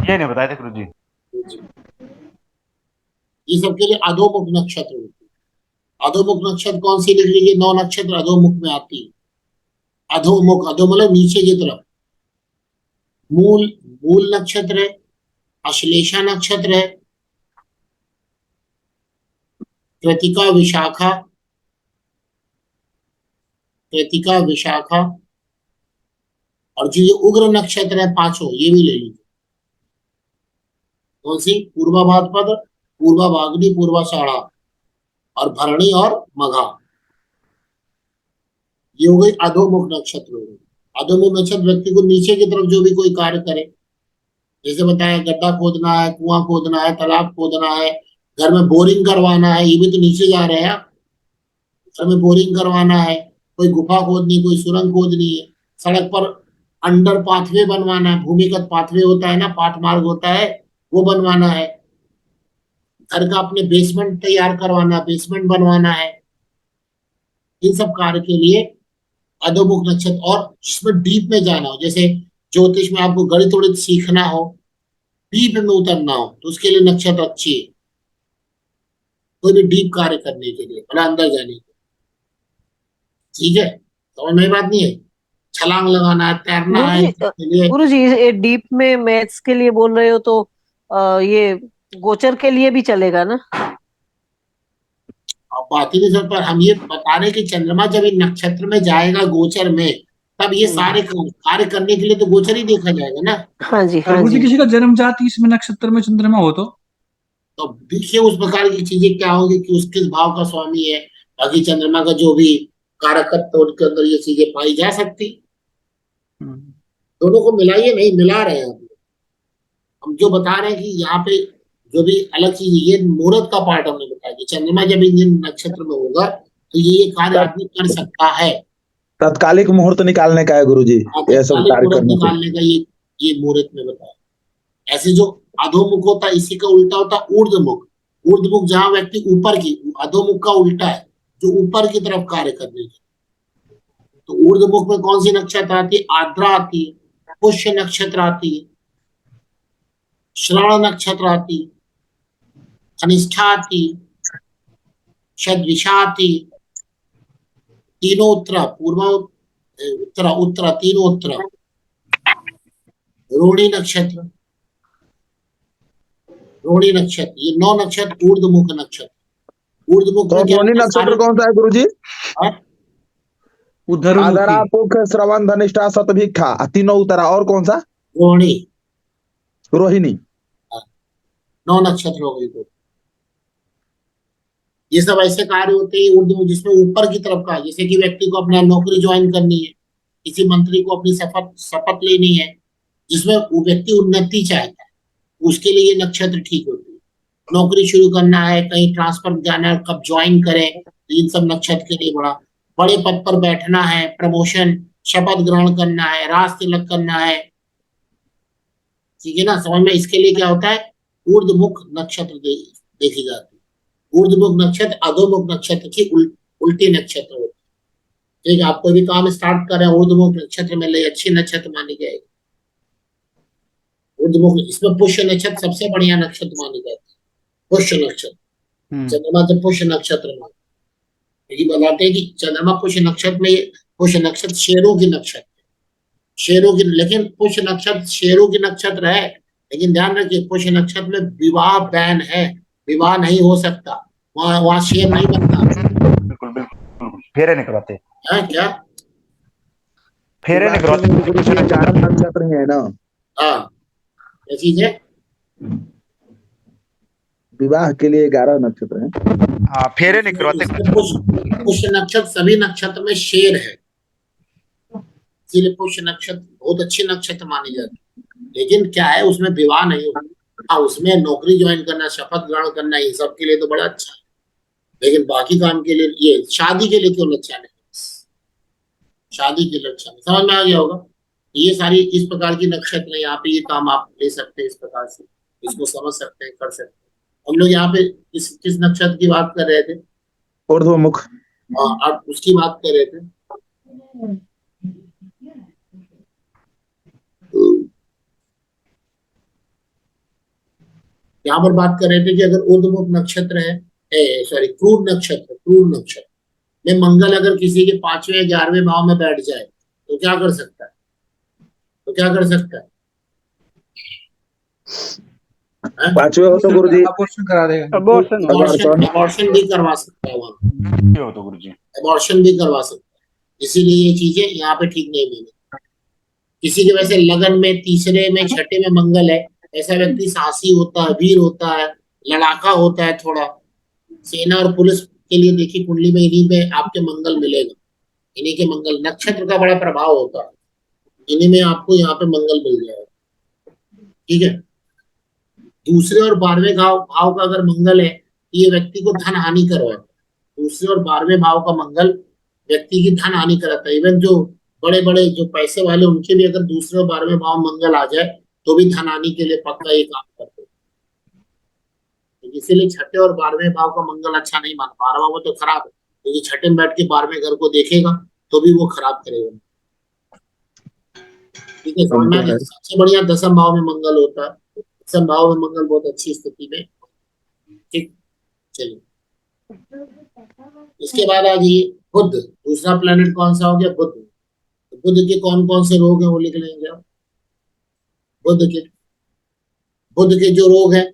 ये नहीं बताया थे गुरु जी। ये सबके लिए अधोमुख नक्षत्र होती है। अधोमुख नक्षत्र कौन सी लिख लीजिए, 9 नक्षत्र अधोमुख में आती है। अधोमुख, अधो मतलब नीचे की तरफ। मूल, मूल नक्षत्र है, अश्लेषा नक्षत्र है, कृतिका विशाखा, कृतिका विशाखा, और जो ये उग्र नक्षत्र है पांचों, ये भी ले लीजिए। कौन सी? पूर्वा भाद्रपद, पूर्वा भागनी, पूर्वाषाढ़ा, और भरणी और मघा। ये हो गई अधोमुख नक्षत्र हो गई। अधोमुख नक्षत्र व्यक्ति को नीचे की तरफ जो भी कोई कार्य करे, जैसे बताया गड्ढा खोदना है, कुआं खोदना है, तालाब खोदना है, घर में बोरिंग करवाना है, ये भी तो नीचे जा रहे हैं। घर में बोरिंग करवाना है, कोई गुफा खोदनी, कोई सुरंग खोदनी है, सड़क पर अंडर पाथवे बनवाना है, भूमिगत पाथवे होता है ना, पाथ मार्ग होता है, वो बनवाना है। घर का अपने बेसमेंट तैयार करवाना, बेसमेंट बनवाना है। इन सब कार्य के लिए अधोमुख नक्षत्र, और जिसमें डीप में जाना हो, जैसे ज्योतिष में आपको गणित उड़ित सीखना हो, डीप में उतरना हो, तो उसके लिए नक्षत्र अच्छी है। कोई भी डीप कार्य करने के लिए, बड़ा अंदर जाने के लिए। ठीक है, समझ में बात नहीं है? छलांग लगाना है, तैरना है, इसके लिए। गुरु जी ये डीप में मैथ्स के लिए बोल रहे हो तो ये गोचर के लिए भी चलेगा ना? अब बात ही नहीं सर, पर हम ये बता रहे हैं कि चंद्रमा जब इन नक्षत्र में जाएगा गोचर में, तब ये सारे कार्य करने के लिए तो गोचर ही देखा जाएगा ना। हाँ जी, और हाँ गुरु जी जी। किसी का जन्म जाति इसमें नक्षत्र में चंद्रमा हो तो देखिए उस प्रकार की चीजें क्या होगी कि उस किस भाव का स्वामी है। बाकी चंद्रमा का जो भी कारकत्व, उनके अंदर ये चीजें पाई जा सकती। दोनों को मिलाइए, नहीं मिला रहे हैं हम जो बता रहे हैं कि यहाँ पे जो भी अलग चीज, ये मुहूर्त का पार्ट हमने बताया कि चंद्रमा जब इन नक्षत्र में होगा तो ये कार्य आदमी कर सकता है। तत्कालिक मुहूर्त निकालने का है गुरु जी, ये सब तात्कालिक कार्य मुहूर्त करने के। निकालने का ये मुहूर्त में बताया। ऐसे जो अधोमुख होता है, इसी का उल्टा होता है ऊर्ध्वमुख। ऊर्ध्वमुख जहां व्यक्ति ऊपर की, अधोमुख का उल्टा है, जो ऊपर की तरफ कार्य करने की। तो ऊर्ध्वमुख में कौन सी नक्षत्र आती है? आर्द्रा आती है, पुष्य नक्षत्र आती है, श्रवण नक्षत्र आती, कनिष्ठा आती, शतविषा आती, तीनों उत्तरा, पूर्व उत्तरा, उत्तरा तीनों उत्तरा, रोहिणी नक्षत्र, रोहिणी नक्षत्र, ये 9 नक्षत्र ऊर्ध्वमुख नक्षत्र। ऊर्ध्वमुख तो में क्या रोहिणी होता है? नक्षत्र सारे कौन सा है गुरु जी? उधरमुखी। आदरा, पुख, श्रवण, धनिष्ठा, शतभिक्खा, तीनों उतरा, और कौन सा? रोहिणी। रोहिणी। 9 नक्षत्र हो गई। तो ये सब ऐसे कार्य होते हैं ऊर्ध्व, जिसमें ऊपर की तरफ का, जैसे कि व्यक्ति को अपना नौकरी ज्वाइन करनी है, किसी मंत्री को अपनी शपथ शपथ लेनी है, जिसमें वो व्यक्ति उन्नति चाहता है, उसके लिए ये नक्षत्र ठीक होती है। नौकरी शुरू करना है, कहीं ट्रांसफर जाना है, कब ज्वाइन करें, तो इन सब नक्षत्र के लिए बड़ा। बड़े पद पर बैठना है, प्रमोशन, शपथ ग्रहण करना है, राज तिलक करना है। ठीक है ना, समझ में? इसके लिए क्या होता है? ऊर्ध्वमुख नक्षत्र देखी जाती है। ऊर्ध्वमुख नक्षत्र अधोमुख नक्षत्र की उल्टी नक्षत्र होती है। ठीक है, आप कोई भी काम स्टार्ट कर रहे हैं ऊर्ध्वमुख नक्षत्र में, ले अच्छी नक्षत्र मानी जाएगी। ऊर्ध्वमुख, इसमें पुष्य नक्षत्र सबसे बढ़िया नक्षत्र मानी जाती है। पुष्य नक्षत्र, चंद्रमा जब पुष्य नक्षत्र में, यही बताते हैं कि चंद्रमा पुष्य नक्षत्र में, पुष्य नक्षत्र शेरों की नक्षत्र, शेरों की, लेकिन पुष्य नक्षत्र शेरों की नक्षत्र है, लेकिन ध्यान रखिए पुष्य नक्षत्र में विवाह बैन है, विवाह नहीं हो सकता, वहां शेर नहीं बनता। बिल्कुल बिल्कुल, फेरे नहीं करवाते। है क्या? फेरे नहीं करवाते। गुरु जी 11 नक्षत्र ही है ना? हाँ, क्या चीज है? विवाह के लिए 11 नक्षत्र है। हाँ, फेरे नहीं करवाते। पुष्य नक्षत्र सभी नक्षत्र में शेर है, इसीलिए पुष्य नक्षत्र बहुत अच्छी नक्षत्र मानी जाती है। लेकिन क्या है, उसमें विवाह नहीं होता। हाँ, उसमें नौकरी ज्वाइन करना, शपथ ग्रहण करना, ये सब के लिए तो बड़ा अच्छा है, लेकिन बाकी काम के लिए, ये शादी के लिए क्यों अच्छा नहीं? शादी के लिए अच्छा नहीं। समझ में आ गया होगा? ये सारी इस प्रकार की नक्षत्र है, यहाँ पे ये काम आप ले सकते हैं, इस प्रकार से इसको समझ सकते हैं, कर सकते हैं। हम लोग यहाँ पे किस किस नक्षत्र की बात कर रहे थे? ऊर्ध्वमुख। आप उसकी बात कर रहे थे। यहाँ पर बात कर रहे थे कि अगर ऊर्ध्वमुख नक्षत्र है, सॉरी क्रूर नक्षत्र में मंगल अगर किसी के 5वें 11वें भाव में बैठ जाए तो क्या कर सकता है? तो क्या कर सकता है? 5वें हो तो गुरुजी अबॉर्शन करा देगा। अबॉर्शन अबॉर्शन भी करवा सकता है वहां, ये हो तो गुरुजी अबॉर्शन भी करवा सकता है। इसीलिए ये चीजें यहाँ पे ठीक नहीं मिली। किसी के वैसे लगन में 3रे में 6ठे में मंगल है, ऐसा व्यक्ति साहसी होता है, वीर होता है, लड़ाका होता है थोड़ा। सेना और पुलिस के लिए देखिए कुंडली में इन्हीं में आपके मंगल मिलेगा, इन्हीं के मंगल नक्षत्र का बड़ा प्रभाव होता है, इन्हीं में आपको यहाँ पे मंगल मिल जाएगा। ठीक है। दूसरे और 12वें भाव का अगर मंगल है, ये व्यक्ति को धन हानि करवाता है। दूसरे और 12वें भाव का मंगल व्यक्ति की धन हानि कराता है। इवन जो बड़े बड़े जो पैसे वाले, उनके भी अगर दूसरे और 12वें भाव मंगल आ जाए तो भी धन हानि के लिए पक्का ये काम करते हैं। इसीलिए 6ठे और 12वें भाव का मंगल अच्छा नहीं माना। 12वां वो तो खराब है, क्योंकि 6ठे में बैठ के 12वें घर को देखेगा तो भी वो खराब करेगा। ठीक है, समझ में? सबसे बढ़िया 10वें भाव में मंगल होता है। 10वें भाव में मंगल बहुत अच्छी स्थिति में। ठीक, चलिए इसके बाद आ जाइए बुध। दूसरा प्लेनेट कौन सा हो गया? बुध। तो बुध के कौन कौन से रोग हैं वो लिख लेंगे आप। बुध के जो रोग हैं,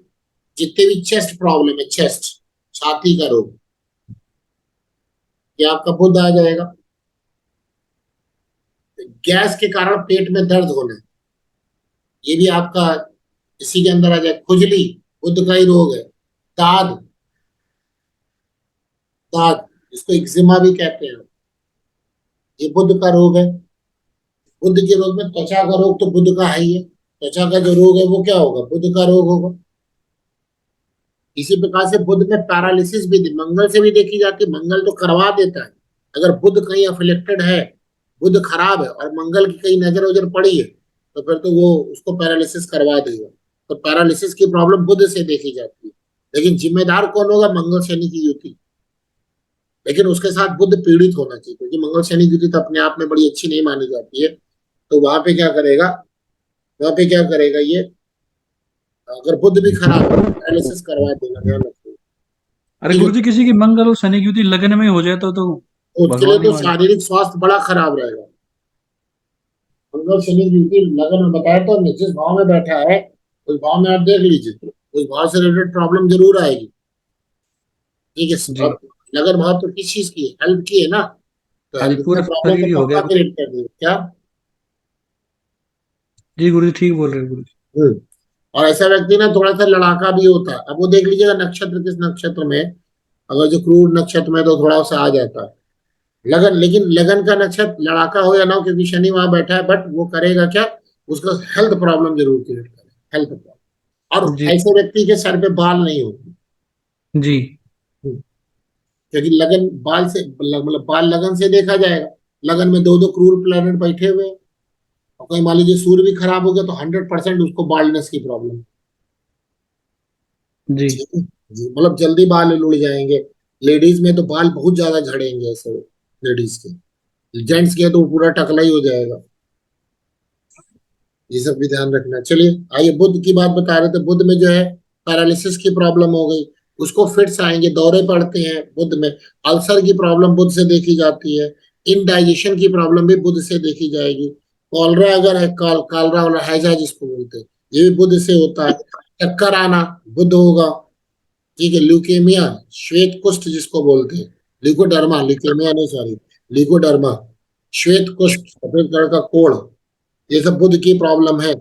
जितने भी चेस्ट प्रॉब्लम है, चेस्ट छाती का रोग, ये आपका बुध आ जाएगा। गैस के कारण पेट में दर्द होना, ये भी आपका इसी के अंदर आ जाए। खुजली बुध का ही रोग है। दाद जिसको एक्जिमा भी कहते हैं, ये बुध का रोग है। बुध के रोग में त्वचा का रोग तो बुध का है ही है। त्वचा का जो रोग है वो क्या होगा? बुध का रोग होगा। इसी प्रकार से बुध में पैरालिसिस भी मंगल से भी देखी जाती है। मंगल तो करवा देता है। अगर बुध कहीं अफेक्टेड है, बुध खराब है और मंगल की कहीं नजर उजर पड़ी है, तो फिर तो वो उसको पैरालिसिस करवा देगा। तो पैरालिसिस की प्रॉब्लम बुध से देखी जाती है। लेकिन जिम्मेदार कौन होगा? मंगल शनि की युति। लेकिन उसके साथ बुध पीड़ित होना चाहिए, क्योंकि मंगल शनि की युति तो अपने आप में बड़ी अच्छी नहीं मानी जाती है। तो वहां पे क्या करेगा ये? अगर बुध भी खराब है, पैरालिसिस करवा देगा, ध्यान रखिए। अरे गुरुजी, किसी की मंगल और शनि की युति लगन में हो जाए तो उसके लिए भगवान ही तो माने। शारीरिक स्वास्थ्य बड़ा खराब रहेगा। मंगल शनि की युति लगन में बताया तो जिस भाव में बैठा है उस भाव में आप देख लीजिए, उस भाव से रिलेटेड प्रॉब्लम जरूर आएगी। ठीक है। और लगन भाव तो किस चीज की है? हेल्थ की है ना। तो हाँ जी, हेल्थ पूरा का प्रॉब्लम शरीर ही तो हो गया। पक्का क्रिएट कर देगा क्या? जी गुरुजी, ठीक बोल रहे हैं गुरुजी। और ऐसा व्यक्ति ना थोड़ा सा लड़ाका भी होता है। अब वो देख लीजिएगा नक्षत्र किस नक्षत्र में। अगर जो क्रूर नक्षत्र में तो थोड़ा सा आ जाता है लगन। लेकिन लगन का नक्षत्र लड़ाका हो या ना हो, क्योंकि शनि वहां बैठा है, बट वो करेगा क्या? उसका हेल्थ प्रॉब्लम जरूर क्रिएट करेगा, हेल्थ प्रॉब्लम। और जी ऐसे व्यक्ति के सर पे बाल नहीं होते, जी क्योंकि लगन बाल से मतलब बाल लगन से देखा जाएगा। लगन में दो दो क्रूर प्लैनेट बैठे हुए हैं, और कहीं मान लीजिए सूर्य भी खराब हो गया तो 100% उसको बाल्डनेस की प्रॉब्लम। जी जी, मतलब जल्दी बाल उड़ जाएंगे। लेडीज में तो बाल बहुत ज्यादा झड़ेंगे ऐसे, लेडीज के। जेंट्स के तो पूरा टकला ही हो जाएगा। ये सब भी ध्यान रखना। चलिए आइए, बुध की बात बता रहे थे। बुध में जो है पैरालिसिस की प्रॉब्लम हो गई, उसको फिट्स आएंगे, दौरे पड़ते हैं बुध में। अल्सर की प्रॉब्लम बुध से देखी जाती है। इनडाइजेशन की प्रॉब्लम भी बुध से देखी जाएगी। कॉलरा अगर है, कालरा वाला हैजा जिसको बोलते हैं, ये भी बुध से होता है। चक्कर आना बुध होगा। ठीक है। ल्यूकेमिया, श्वेत कुष्ठ जिसको बोलते हैं, ल्यूकोडर्मा, ल्यूकेमिया नहीं सॉरी, ल्यूकोडर्मा, श्वेत कुष्ठ, सफेद कलर का कोढ़, ये सब बुध की प्रॉब्लम है।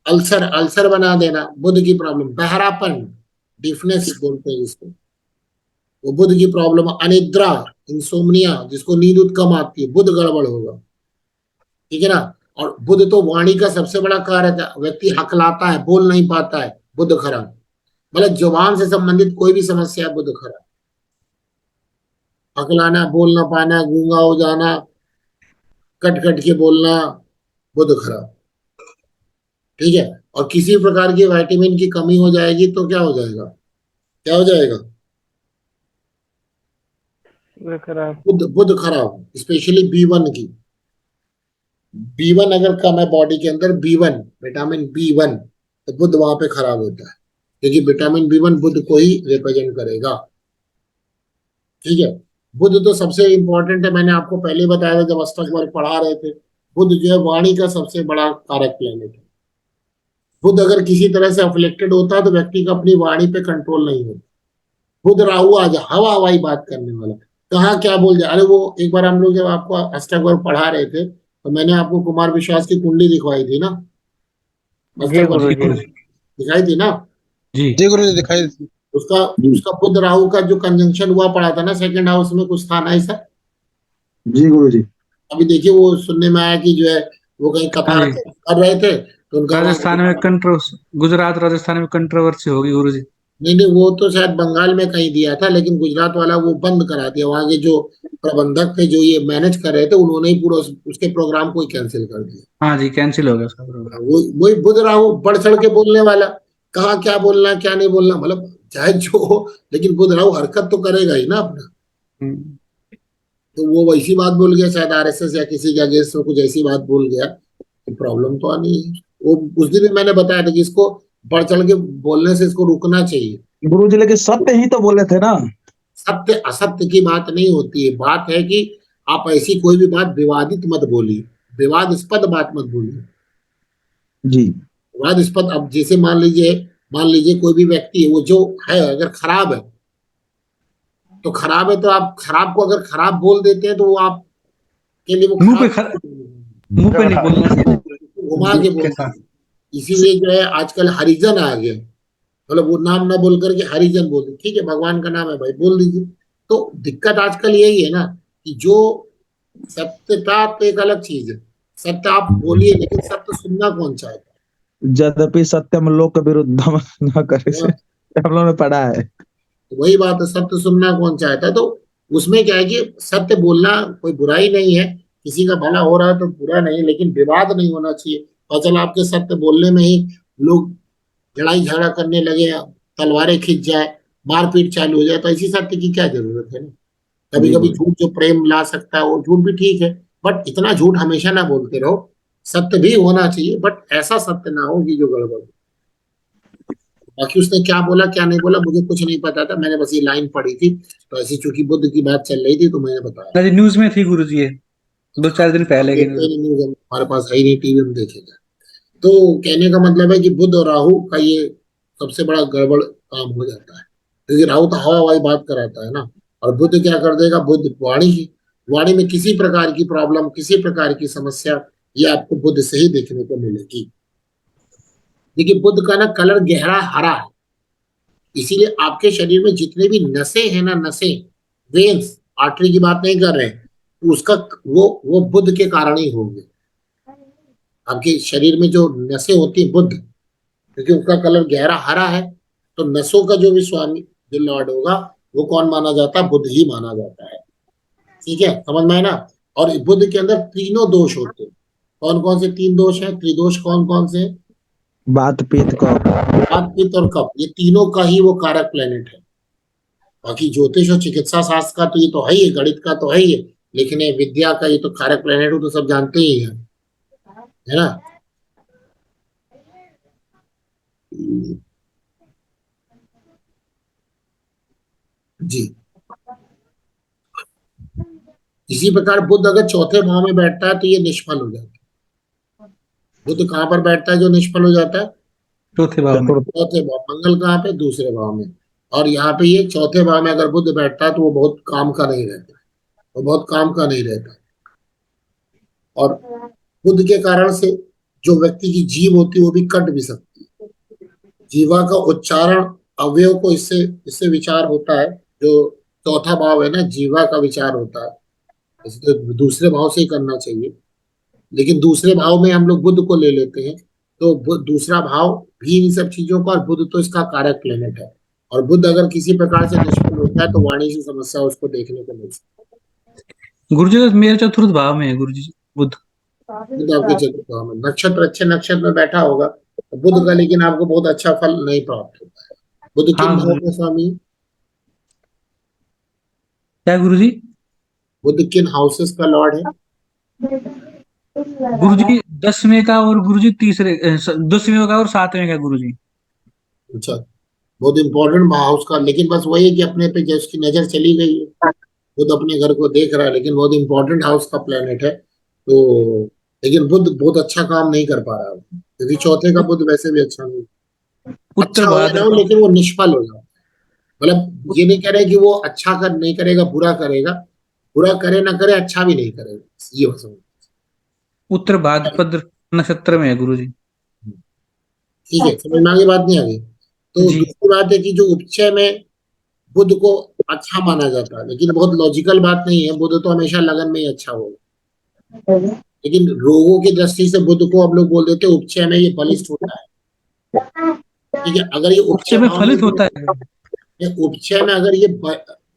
अल्सर बना देना बुध की प्रॉब्लम। बहरापन, डिफनेस बोलते हैं जिसको, वो बुध की प्रॉब्लम। अनिद्रा, इंसोम्निया, जिसको नींद उद कम आती है, बुध गड़बड़ होगा। ठीक है ना। और बुध तो वाणी का सबसे बड़ा कारक है। व्यक्ति हकलाता है, बोल नहीं पाता है, बुध खराब। मतलब जुबान से संबंधित कोई भी समस्या है, बुध खराब। हकलाना, बोल ना पाना, गूंगा हो जाना, कट कट के बोलना, बुध खराब। ठीक है। और किसी प्रकार की विटामिन की कमी हो जाएगी तो क्या हो जाएगा? क्या हो जाएगा? वे खराब। बुध खराब, स्पेशली B1 की। B1 अगर कम है बॉडी के अंदर, B1 विटामिन B1, तो बुध वहां पे खराब होता है, क्योंकि विटामिन B1 बुध को ही रिप्रेजेंट करेगा। ठीक है। बुध तो सबसे इंपॉर्टेंट है, मैंने आपको पहले ही बताया था जब अष्टक वर्ग पढ़ा रहे थे। बुध जो है वाणी का सबसे बड़ा कारक प्लेनेट है। बुध अगर किसी तरह से अफेक्टेड होता है तो व्यक्ति का अपनी वाणी पे कंट्रोल नहीं होता। बुध राहु आ जाए, हवा हवाई बात करने वाला, कहाँ क्या बोल जाए। अरे वो एक बार हम लोग जब आपको अष्टक वर्ग पढ़ा रहे थे तो मैंने आपको कुमार विश्वास की कुंडली दिखवाई थी ना, जी अष्टक वर्ग गुरुजी। दिखाई थी ना। जी जी गुरु जी दिखाई। उसका उसका बुध राहु का जो कंजंक्शन हुआ पड़ा था ना, सेकंड हाउस में कुछ था ना ऐसा। जी गुरुजी। अभी देखिए वो सुनने में आया कि जो है वो कहीं हाँ कथा जी, कर रहे थे तो उनका राजस्थान में गुजरात राजस्थान में कंट्रोवर्सी होगी गुरुजी। नहीं नहीं, वो तो शायद बंगाल में कहीं दिया था, लेकिन गुजरात वाला वो बंद करा दिया। वहां के जो प्रबंधक थे जो ये मैनेज कर रहे थे, उन्होंने ही पूरा उसके प्रोग्राम को ही कैंसिल कर दिया। हाँ जी, कैंसिल हो गया उसका प्रोग्राम। वो वही बुध राहु बढ़ चढ़ के बोलने वाला, कहाँ क्या बोलना है, क्या नहीं बोलना, मतलब चाहे जो हो, लेकिन बुध राहु हरकत तो करेगा ही ना अपना। हम्म। तो वो वैसी बात बोल गया शायद आरएसएस या किसी के अगेंस्ट में कुछ ऐसी बात बोल गया, तो प्रॉब्लम तो आनी है। वो उस दिन भी मैंने बताया था कि इसको बढ़ चढ़ के बोलने से इसको रुकना चाहिए। गुरुजी लेकिन सत्य ही तो बोले थे ना। सत्य असत्य की बात नहीं होती है, बात है कि आप ऐसी कोई भी बात विवादित मत बोलिए, विवादास्पद बात मत बोलिए। जी विवादास्पद, अब जैसे मान लीजिए कोई भी व्यक्ति है, वो जो है अगर खराब है तो खराब है, तो आप खराब को अगर खराब बोल देते हैं तो वो आपके लिए वो मुंह पे खराब मुंह पे नहीं बोलना चाहिए घुमा के के बोलते साथ। हैं। इसीलिए जो है आजकल हरिजन आ गया, मतलब वो नाम ना बोल करके हरिजन बोलते, ठीक है भगवान का नाम है भाई बोल दीजिए। तो दिक्कत आजकल यही है ना कि जो सत्यता तो एक अलग चीज है, सत्य आप बोलिए, लेकिन सत्य सुनना कौन चाहता यद्यपि सत्यम लोक विरुद्धम न करे है। से हम लोगों ने पढ़ा है। तो वही बात है, सत्य सुनना कौन चाहता है। तो उसमें क्या है कि सत्य बोलना कोई बुराई नहीं है, किसी का भला हो रहा है तो बुरा नहीं, लेकिन विवाद नहीं होना चाहिए। और चल आपके सत्य बोलने में ही लोग लड़ाई झगड़ा करने लगे, तलवारें खिंच जाए, मारपीट चालू हो जाए, तो ऐसी सत्य की क्या जरूरत है ना। कभी जी कभी गुरु। झूठ जो प्रेम ला सकता है वो झूठ भी ठीक है, बट इतना झूठ हमेशा ना बोलते रहो। सत्य भी होना चाहिए, बट ऐसा सत्य ना हो कि जो गड़बड़ हो। बाकी उसने क्या बोला क्या नहीं बोला मुझे कुछ नहीं पता था, मैंने बस ये लाइन पढ़ी थी, तो ऐसी चूंकि बुद्ध की बात चल रही थी तो मैंने बताया। अरे न्यूज में थी गुरुजी ये, 2-4 दिन हम पहले की देखते न्यूज। ही नहीं, हमारे पास है ही नहीं टीवी में देखेगा। तो कहने का मतलब है कि बुध और राहु का ये सबसे बड़ा गड़बड़ काम हो जाता है, क्योंकि राहु तो हवा हवाई बात कराता है ना, और बुध क्या कर देगा, बुध वाणी में किसी प्रकार की प्रॉब्लम, किसी प्रकार की समस्या, ये आपको बुध से ही देखने को मिलेगी। देखिए बुध का ना कलर गहरा हरा है, इसीलिए आपके शरीर में जितने भी नसें हैं ना, नसें, वेन्स, आर्टरी की बात नहीं कर रहे हैं, तो उसका वो बुध के कारण ही होंगे। आपके शरीर में जो नसें होती है बुध, क्योंकि उसका कलर गहरा हरा है, तो नसों का जो भी स्वामी, जो लॉर्ड होगा, वो कौन माना जाता है, बुध ही माना जाता है। ठीक है, समझ में है ना। और बुध के अंदर तीनों दोष होते हैं। कौन कौन से 3 दोष हैं, त्रिदोष कौन कौन से हैं? बात पीत को। वात पित्त और कफ, ये तीनों का ही वो कारक प्लेनेट है। बाकी ज्योतिष और चिकित्सा शास्त्र का तो ये तो है ही है, गणित का तो है ही है, लेकिन ये विद्या का ये तो कारक प्लेनेट, वो तो सब जानते ही है ना। जी। इसी प्रकार बुध अगर चौथे भाव में बैठता है तो ये निष्फल हो जाता है। बुध कहाँ पर बैठता है जो निष्फल हो जाता है? चौथे भाव में। चतुर्थ। चौथे भाव। मंगल कहाँ पे? दूसरे भाव में। और यहाँ पे ये चौथे भाव में अगर बुध बैठता है तो वो बहुत काम का नहीं रहता, वो बहुत काम का नहीं रहता। और बुध के कारण से जो व्यक्ति की जीभ होती है वो भी कट भी सकती है। जीवा का उच्चारण अवयव को इससे इससे विचार होता है, जो चौथा भाव है ना, जीवा का विचार होता है, इसलिए तो दूसरे भाव से ही करना चाहिए। लेकिन दूसरे भाव में हम लोग बुध को ले लेते हैं, तो दूसरा भाव भी इन सब चीजों का, और बुध तो इसका कारक प्लेनेट है। और बुध अगर किसी प्रकार से निष्फल होता है तो वाणी से समस्या उसको देखने को मिलती गुरुजी तो मेरे चतुर्थ भाव में है गुरुजी बुध। है। बुध आपके चतुर्थ भाव में, नक्षत्र अच्छे नक्षत्र में बैठा होगा तो बुध का, लेकिन आपको बहुत अच्छा फल नहीं प्राप्त होता है। बुध किन हाँ भाव गुरुजी। में स्वामी? क्या गुरुजी? बुध किन हाउसेस का लॉर्ड है? गुरुजी 10वें का और गुरुजी 10वें का और 7वें का गुरुजी। अच्छा, बहुत इंपॉर्टेंट हाउस का, लेकिन बस वही है कि अपने पे जो उसकी नजर चली गई है, बुध अपने घर को देख रहा है, लेकिन बहुत इंपॉर्टेंट हाउस का प्लेनेट है। तो लेकिन बुध बहुत अच्छा काम नहीं कर पा रहा है, क्योंकि चौथे का बुध वैसे भी अच्छा नहीं, उत्तर अच्छा हो या ना हो, भाद्रपद। लेकिन वो निष्फल हो जाता है। मतलब ये नहीं कह रहे कि वो अच्छा कर नहीं करेगा, बुरा करेगा, बुरा करे ना करे, अच्छा भी नहीं करेगा, ये बस समझ। उत्तर भाद्रपद नक्षत्र में है गुरुजी। ठीक है, समझ में आ गई, बात नहीं आ गई? तो जी। दूसरी बात है कि जो उपचय में बुध को अच्छा माना जाता है, लेकिन बहुत लॉजिकल बात नहीं है, बुध तो हमेशा लगन में ही अच्छा होगा, लेकिन रोगों की दृष्टि से बुध को हम लोग बोल देते हैं उपचय में ये बलिष्ठ होता है। ठीक है, अगर ये उपचय उपचय में भाव में, फलित होता है। ये उपचय में अगर ये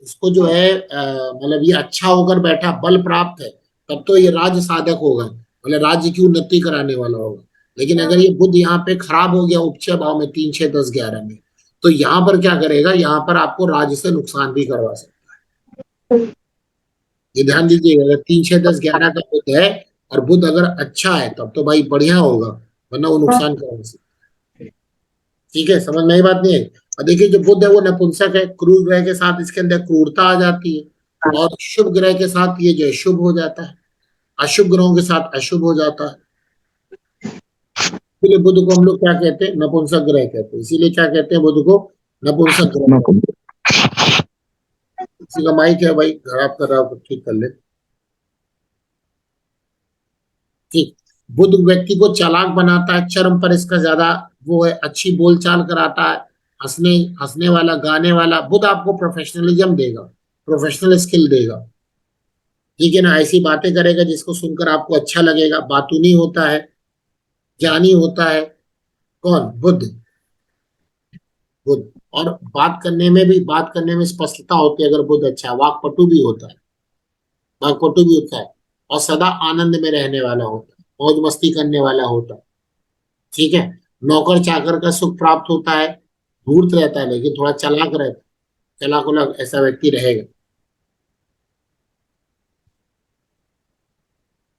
इसको जो है मतलब ये अच्छा होकर बैठा, बल प्राप्त है, तब तो ये राज्य साधक होगा, मतलब राज्य की उन्नति कराने वाला होगा। लेकिन अगर ये बुध यहाँ पे खराब हो गया उपचय भाव में 3, 6, 10, 11 में, तो यहाँ पर क्या करेगा, यहाँ पर आपको राज्य से नुकसान भी करवा सकता है। ये ध्यान दीजिएगा, अगर 3, 6, 10, 11 का बुध है और बुध अगर अच्छा है तब तो भाई बढ़िया होगा, वरना वो नुकसान करवा सकता है। ठीक है, समझ में आई बात नहीं है? और देखिए जो बुध है वो नपुंसक है, क्रूर ग्रह के साथ इसके अंदर क्रूरता आ जाती है, और शुभ ग्रह के साथ ये जो है शुभ हो जाता है, अशुभ ग्रहों के साथ अशुभ हो जाता है। इसीलिए बुध को हम लोग क्या कहते हैं, नपुंसक ग्रह कहते हैं। इसीलिए क्या कहते हैं बुध को, नपुंसक ग्रह। किसी का माइक है भाई खराब कर रहा हो तो ठीक कर ले। ठीक, बुध व्यक्ति को चालाक बनाता है, चरम पर इसका ज्यादा वो है, अच्छी बोलचाल कराता है, हंसने हंसने वाला, गाने वाला। बुध आपको प्रोफेशनलिज्म देगा, प्रोफेशनल स्किल देगा। ठीक है ना, ऐसी बातें करेगा जिसको सुनकर आपको अच्छा लगेगा, बातूनी होता है, ज्ञानी होता है। कौन? बुध। बुध। और बात करने में स्पष्टता होती है अगर बुध अच्छा है, वाक्पटु भी होता है, वाक्पटु भी होता है, और सदा आनंद में रहने वाला होता है, मौज मस्ती करने वाला होता है। ठीक है, नौकर चाकर का सुख प्राप्त होता है, धूर्त रहता है लेकिन थोड़ा चालाक रहता है, चालाक उलाक ऐसा व्यक्ति रहेगा।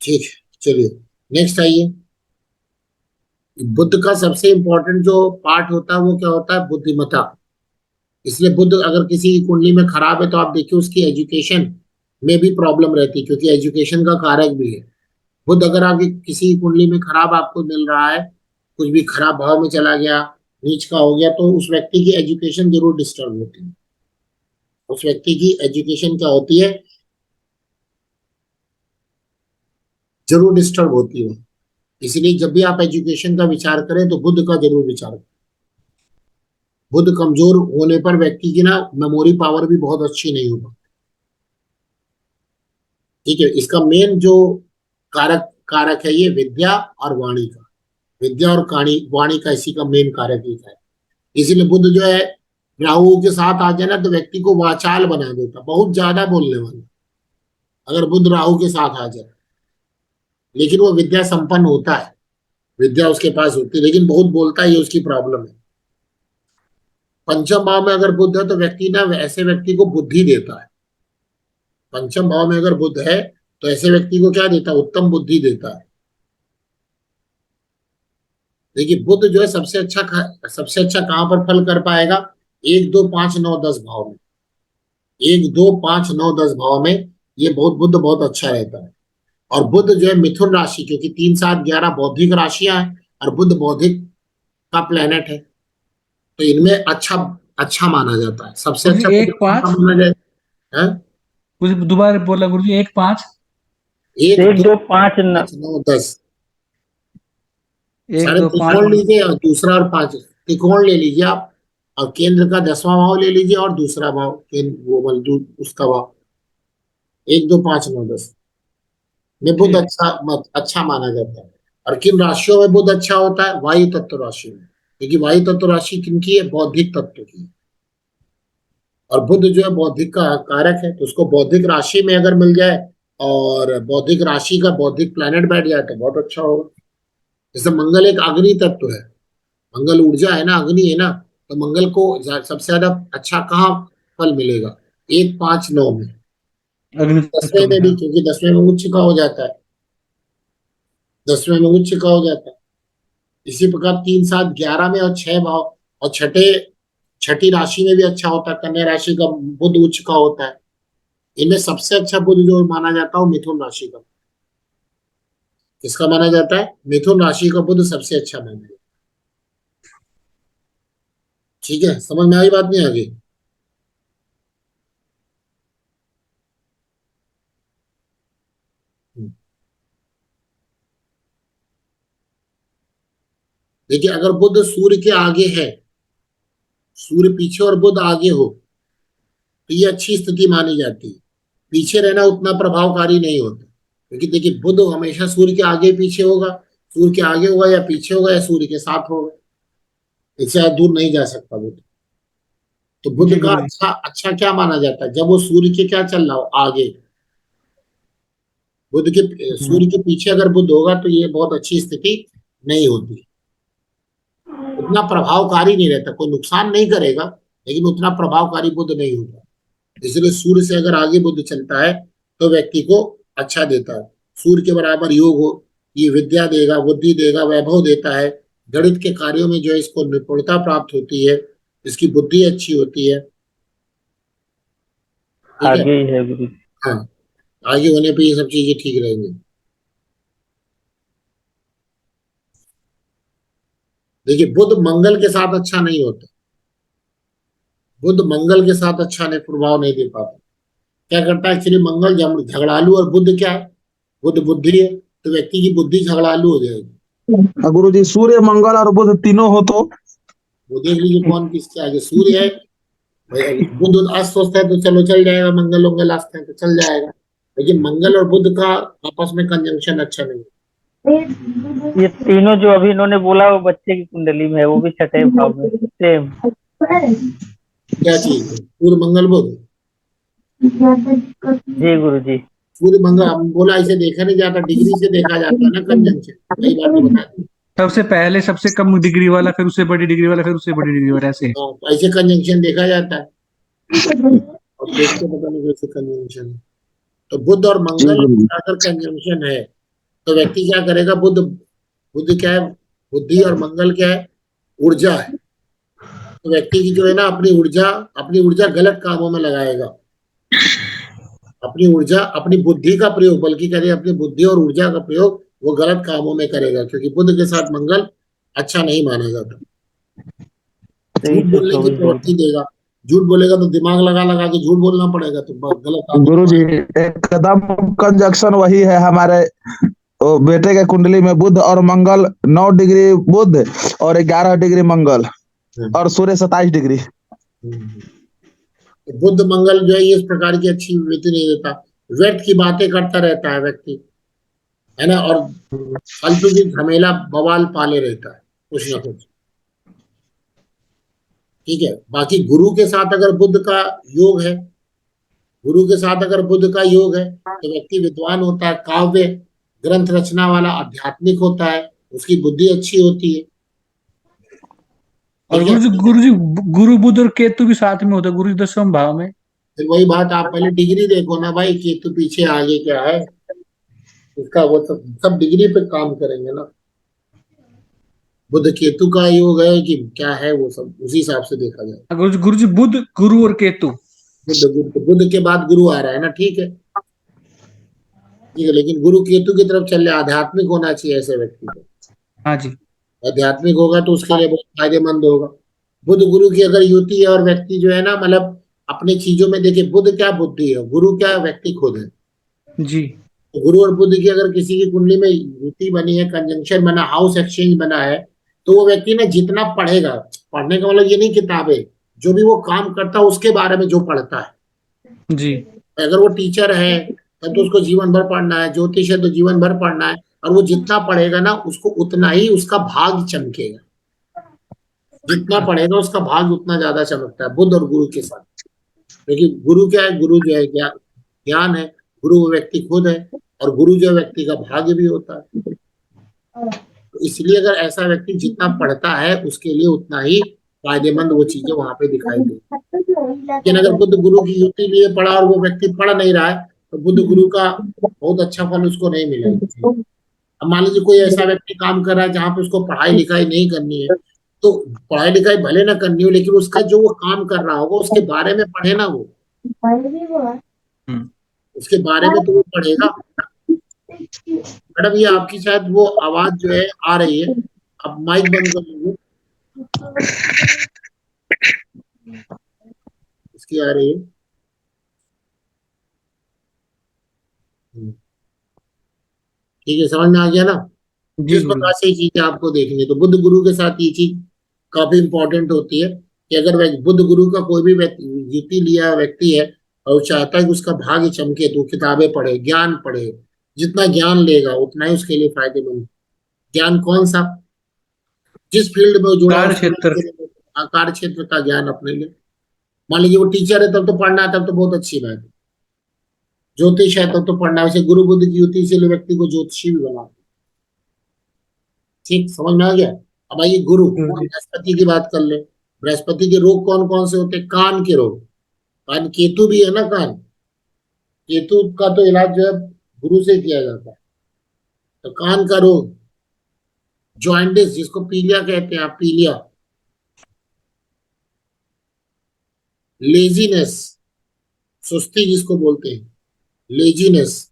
ठीक है, चलिए नेक्स्ट आइए। बुद्ध का सबसे इंपॉर्टेंट जो पार्ट होता है वो क्या होता है, बुद्धिमत्ता। इसलिए बुद्ध अगर किसी की कुंडली में खराब है तो आप देखिए उसकी एजुकेशन में भी प्रॉब्लम रहती है, क्योंकि एजुकेशन का कारक भी है। बुद्ध अगर आपकी किसी की कुंडली में खराब आपको मिल रहा है, कुछ भी खराब भाव में चला गया, नीच का हो गया, तो उस व्यक्ति की एजुकेशन जरूर डिस्टर्ब होती है। उस व्यक्ति की एजुकेशन क्या होती है, जरूर डिस्टर्ब होती है। इसलिए जब भी आप एजुकेशन का विचार करें तो बुद्ध का जरूर विचार करें। बुद्ध कमजोर होने पर व्यक्ति की ना मेमोरी पावर भी बहुत अच्छी नहीं होगा। ठीक है, इसका मेन जो कारक कारक है ये विद्या और वाणी का, विद्या और वाणी का इसी का मेन कारक ही है। इसीलिए बुद्ध जो है राहु के साथ आ जाए ना तो व्यक्ति को वाचाल बना देता, बहुत ज्यादा बोलने वाला, अगर बुद्ध राहु के साथ आ जाए। लेकिन वो विद्या संपन्न होता है, विद्या उसके पास होती है, लेकिन बहुत बोलता है, ये उसकी प्रॉब्लम है। पंचम भाव में अगर बुद्ध है तो व्यक्ति ना ऐसे व्यक्ति को बुद्धि देता है। पंचम भाव में अगर बुद्ध है तो ऐसे व्यक्ति को क्या देता है, उत्तम बुद्धि देता है। देखिए बुद्ध जो है सबसे अच्छा कहां पर फल कर पाएगा, 1, 2, 5, 9, 10 भाव में। 1, 2, 5, 9, 10 भाव में ये बुद्ध बहुत अच्छा रहता है। और बुद्ध जो है मिथुन राशि, क्योंकि 3, 7, 11 बौद्धिक राशियां हैं और बुद्ध बौद्धिक का प्लेनेट है, तो इनमें अच्छा अच्छा माना जाता है। सबसे अच्छा गुरुजी बुद्ध 1, कौन सा 5। माना जाए? हैं? गुरुजी दोबारा बोला गुरुजी 1, 5। 1, 1, 2, 2, 5 5, 9, 10। 1, सारे 2, 5। त्रिकोण लीजिए और दूसरा और 5 त्रिकोण ले लीजिए आप, और केंद्र का 10वां भाव ले लीजिए और दूसरा भाव केंद्र वो उसका भाव, 1, 2, 5, 9, 10 में बुध ठीक। अच्छा माना जाता है। और किन राशियों में बुध अच्छा होता है, वायु तत्व राशि में, क्योंकि वायु तत्व राशि किनकी है, बौद्धिक तत्व की है। और बुध जो है बौद्धिक का कारक है, तो उसको बौद्धिक राशि में अगर मिल जाए और बौद्धिक राशि का बौद्धिक प्लैनेट बैठ जाए तो बहुत अच्छा होगा। जैसे मंगल एक अग्नि तत्व है, मंगल ऊर्जा है ना, अग्नि है ना, तो मंगल को सबसे ज्यादा अच्छा कहाँ फल मिलेगा, 1, 5, 9 में। अग्नि 10वें में भी, क्योंकि 10वें में उच्च का हो जाता है, 10वें में उच्च का हो जाता है। इसी प्रकार 3, 7, 11 में और 6 भाव और छठी राशि में भी अच्छा होता है। कन्या राशि का बुध उच्च का होता है। इनमें सबसे अच्छा बुध जो माना जाता है वो मिथुन राशि का। किसका माना जाता है? मिथुन राशि का बुध सबसे अच्छा माना जाता है। ठीक है, समझ में आई बात नहीं? आगे देखिए, अगर बुध सूर्य के आगे है, सूर्य पीछे और बुध आगे हो, तो ये अच्छी स्थिति मानी जाती है। पीछे रहना उतना प्रभावकारी नहीं होता, क्योंकि देखिए बुध हमेशा सूर्य के आगे पीछे होगा, सूर्य के आगे होगा या पीछे होगा या सूर्य के साथ होगा, इससे ज्यादा दूर नहीं जा सकता बुध। तो बुध जी का गुरुजी। अच्छा क्या माना जाता है? जब वो सूर्य के क्या चल रहा हो, आगे। बुध के सूर्य के पीछे अगर बुध होगा तो ये बहुत अच्छी स्थिति नहीं होती, उतना प्रभावकारी नहीं रहता। कोई नुकसान नहीं करेगा, लेकिन उतना प्रभावकारी बुध नहीं होता। इसलिए सूर्य से अगर आगे बुध चलता है तो व्यक्ति को अच्छा देता है। सूर्य के बराबर योग हो, ये विद्या देगा, बुद्धि देगा, वैभव देता है। गणित के कार्यों में जो है इसको निपुणता प्राप्त होती है, इसकी बुद्धि अच्छी होती है। ठीक है, आगे ही है गुरु जी। हाँ, आगे होने पे ये सब चीजें ठीक रहेंगी। देखिए, बुध मंगल के साथ अच्छा नहीं होता। बुध मंगल के साथ अच्छा नहीं, प्रभाव नहीं दे पाता। क्या करता है एक्चुअली? मंगल झगड़ालू, और बुध क्या है? बुध बुद्धि है, तो व्यक्ति की बुद्धि झगड़ालू हो जाएगी। गुरु जी सूर्य मंगल और बुध तीनों हो तो? वो देख लीजिए कौन किसके आगे। सूर्य है भाई, अभी बुध अस्त होता है तो चलो चल जाएगा, मंगल उंगल अस्त है तो चल जाएगा, लेकिन मंगल और बुध का आपस में कंजंक्शन अच्छा नहीं है। ये तीनों जो अभी इन्होंने बोला वो बच्चे की कुंडली में है, वो भी छठे भाव में सेम। क्या चीज है? सूर्य मंगल बुध। जी गुरु जी। सूर्य मंगल हम बोला, इसे देखा नहीं जाता, डिग्री से देखा जाता है ना कंजंक्शन। कई बार तो बता दी। सबसे पहले सबसे कम डिग्री वाला, फिर उससे बड़ी डिग्री वाला, फिर उससे बड़ी डिग्री वाला, ऐसे। हाँ, तो ऐसे कंजंक्शन देखा जाता है, और देखते पता नहीं कैसे कंजंक्शन है। तो बुध और जी मंगल गुरु जी। अगर कंजंक्शन है तो व्यक्ति क्या करेगा? बुध बुध क्या है? बुद्धि, और मंगल क्या है? ऊर्जा है। तो व्यक्ति की जो है ना अपनी ऊर्जा गलत कामों में लगाएगा। अपनी ऊर्जा, अपनी बुद्धि का प्रयोग, बल्कि करें अपनी बुद्धि और ऊर्जा का प्रयोग वो गलत कामों में करेगा, क्योंकि बुध के साथ मंगल अच्छा नहीं माना जाता। झूठ बोलने की 2324 जोड़ प्रवृत्ति देगा। झूठ बोलेगा तो दिमाग लगा लगा के झूठ बोलना पड़ेगा, तो गलत आदमी गुरु जी बनेगा। एकदम कंजक्शन वही है हमारे बेटे के कुंडली में। बुध और मंगल 9 डिग्री बुध और 11 डिग्री मंगल और सूर्य 27 डिग्री। तो बुध मंगल जो है ये इस प्रकार की अच्छी विधि नहीं देता। व्यर्थ की बातें करता रहता है व्यक्ति, है ना, और फालतू की झमेला बवाल पाले रहता है कुछ ना कुछ। ठीक है, बाकी गुरु के साथ अगर बुध का योग है, गुरु के साथ अगर बुध का योग है तो व्यक्ति विद्वान होता है, काव्य ग्रंथ रचना वाला, आध्यात्मिक होता है, उसकी बुद्धि अच्छी होती है। और ठीक है, गुरु जी गुरु बुध और केतु भी साथ में होता है गुरु जी, 10वें भाव में। फिर वही बात, आप पहले डिग्री देखो ना भाई, केतु पीछे आगे क्या है इसका, वो सब डिग्री पे काम करेंगे ना। बुध केतु का योग है कि क्या है, वो सब उसी हिसाब से देखा जाए। गुरु जी बुध गुरु और केतु। बुध के बाद गुरु आ रहा है ना, ठीक है, ठीक है, लेकिन गुरु केतु की तरफ चल रहे, आध्यात्मिक होना चाहिए ऐसे व्यक्ति को। हाँ जी। आध्यात्मिक होगा तो उसके लिए बहुत फायदेमंद होगा। बुध गुरु की अगर युति है और व्यक्ति जो है ना, मतलब अपनी चीजों में देखे, बुध क्या बुद्धि है, गुरु क्या व्यक्ति खुद है। जी। तो गुरु और बुध की अगर किसी की कुंडली में युति बनी है, कंजंक्शन बना, हाउस एक्सचेंज बना है, तो वो व्यक्ति ना जितना पढ़ेगा, पढ़ने का मतलब ये नहीं किताबें, जो भी वो काम करता है उसके बारे में जो पढ़ता है। जी। अगर वो टीचर है तब तो उसको जीवन भर पढ़ना है, ज्योतिष है तो जीवन भर पढ़ना है, और वो जितना पढ़ेगा ना उसको उतना ही उसका भाग चमकेगा। जितना पढ़ेगा उसका भाग उतना ज्यादा चमकता है बुध और गुरु के साथ। क्योंकि गुरु क्या है? गुरु जो है ज्ञान है, गुरु वो व्यक्ति खुद है, और गुरु जो व्यक्ति का भाग्य भी होता है। तो इसलिए अगर ऐसा व्यक्ति जितना पढ़ता है उसके लिए उतना ही फायदेमंद वो चीजें वहां पे दिखाई देती। लेकिन अगर बुध गुरु की युति लिए पढ़ा और वो व्यक्ति पढ़ नहीं रहा है तो बुध गुरु का बहुत अच्छा फल उसको नहीं मिलेगा। अब मान लीजिए कोई ऐसा व्यक्ति काम कर रहा है जहां पे उसको पढ़ाई लिखाई नहीं करनी है, तो पढ़ाई लिखाई भले ना करनी हो, लेकिन उसका जो वो काम कर रहा होगा उसके बारे में पढ़े ना वो, उसके बारे में तो वो पढ़ेगा। मैडम ये आपकी शायद वो आवाज जो है आ रही है, आप माइक बंद कर लीजिए, इसकी आ रही है। ठीक है, समझ में आ गया ना। जी जिस गुरु प्रकार से ये चीजें आपको देखनी है, तो बुध गुरु के साथ ये चीज काफी इंपॉर्टेंट होती है कि अगर बुध गुरु का कोई भी युति लिया व्यक्ति है और वो चाहता है कि उसका भाग्य चमके, तो किताबें पढ़े, ज्ञान पढ़े, जितना ज्ञान लेगा उतना ही उसके लिए फायदेमंद। ज्ञान कौन सा, जिस फील्ड में वो जुड़ा कार्य उस क्षेत्र। कार्य क्षेत्र का ज्ञान अपने लिए। मान लीजिए वो टीचर है, तब तो पढ़ना है, तब तो बहुत अच्छी बात है। ज्योतिष है, तब तो पढ़ना है। वैसे गुरु बुध की युति से व्यक्ति को ज्योतिषी भी बनाते। ठीक, समझ में आ गया। अब आइए गुरु, बृहस्पति की बात कर ले। बृहस्पति के रोग कौन कौन से होते हैं? कान के रोग। कान, केतु भी है ना कान, केतु का तो इलाज जो है गुरु से किया जाता है। तो कान का रोग, जॉइंटिस जिसको पीलिया कहते हैं आप, पीलिया, लेजीनेस, सुस्ती जिसको बोलते हैं, लेजीनेस,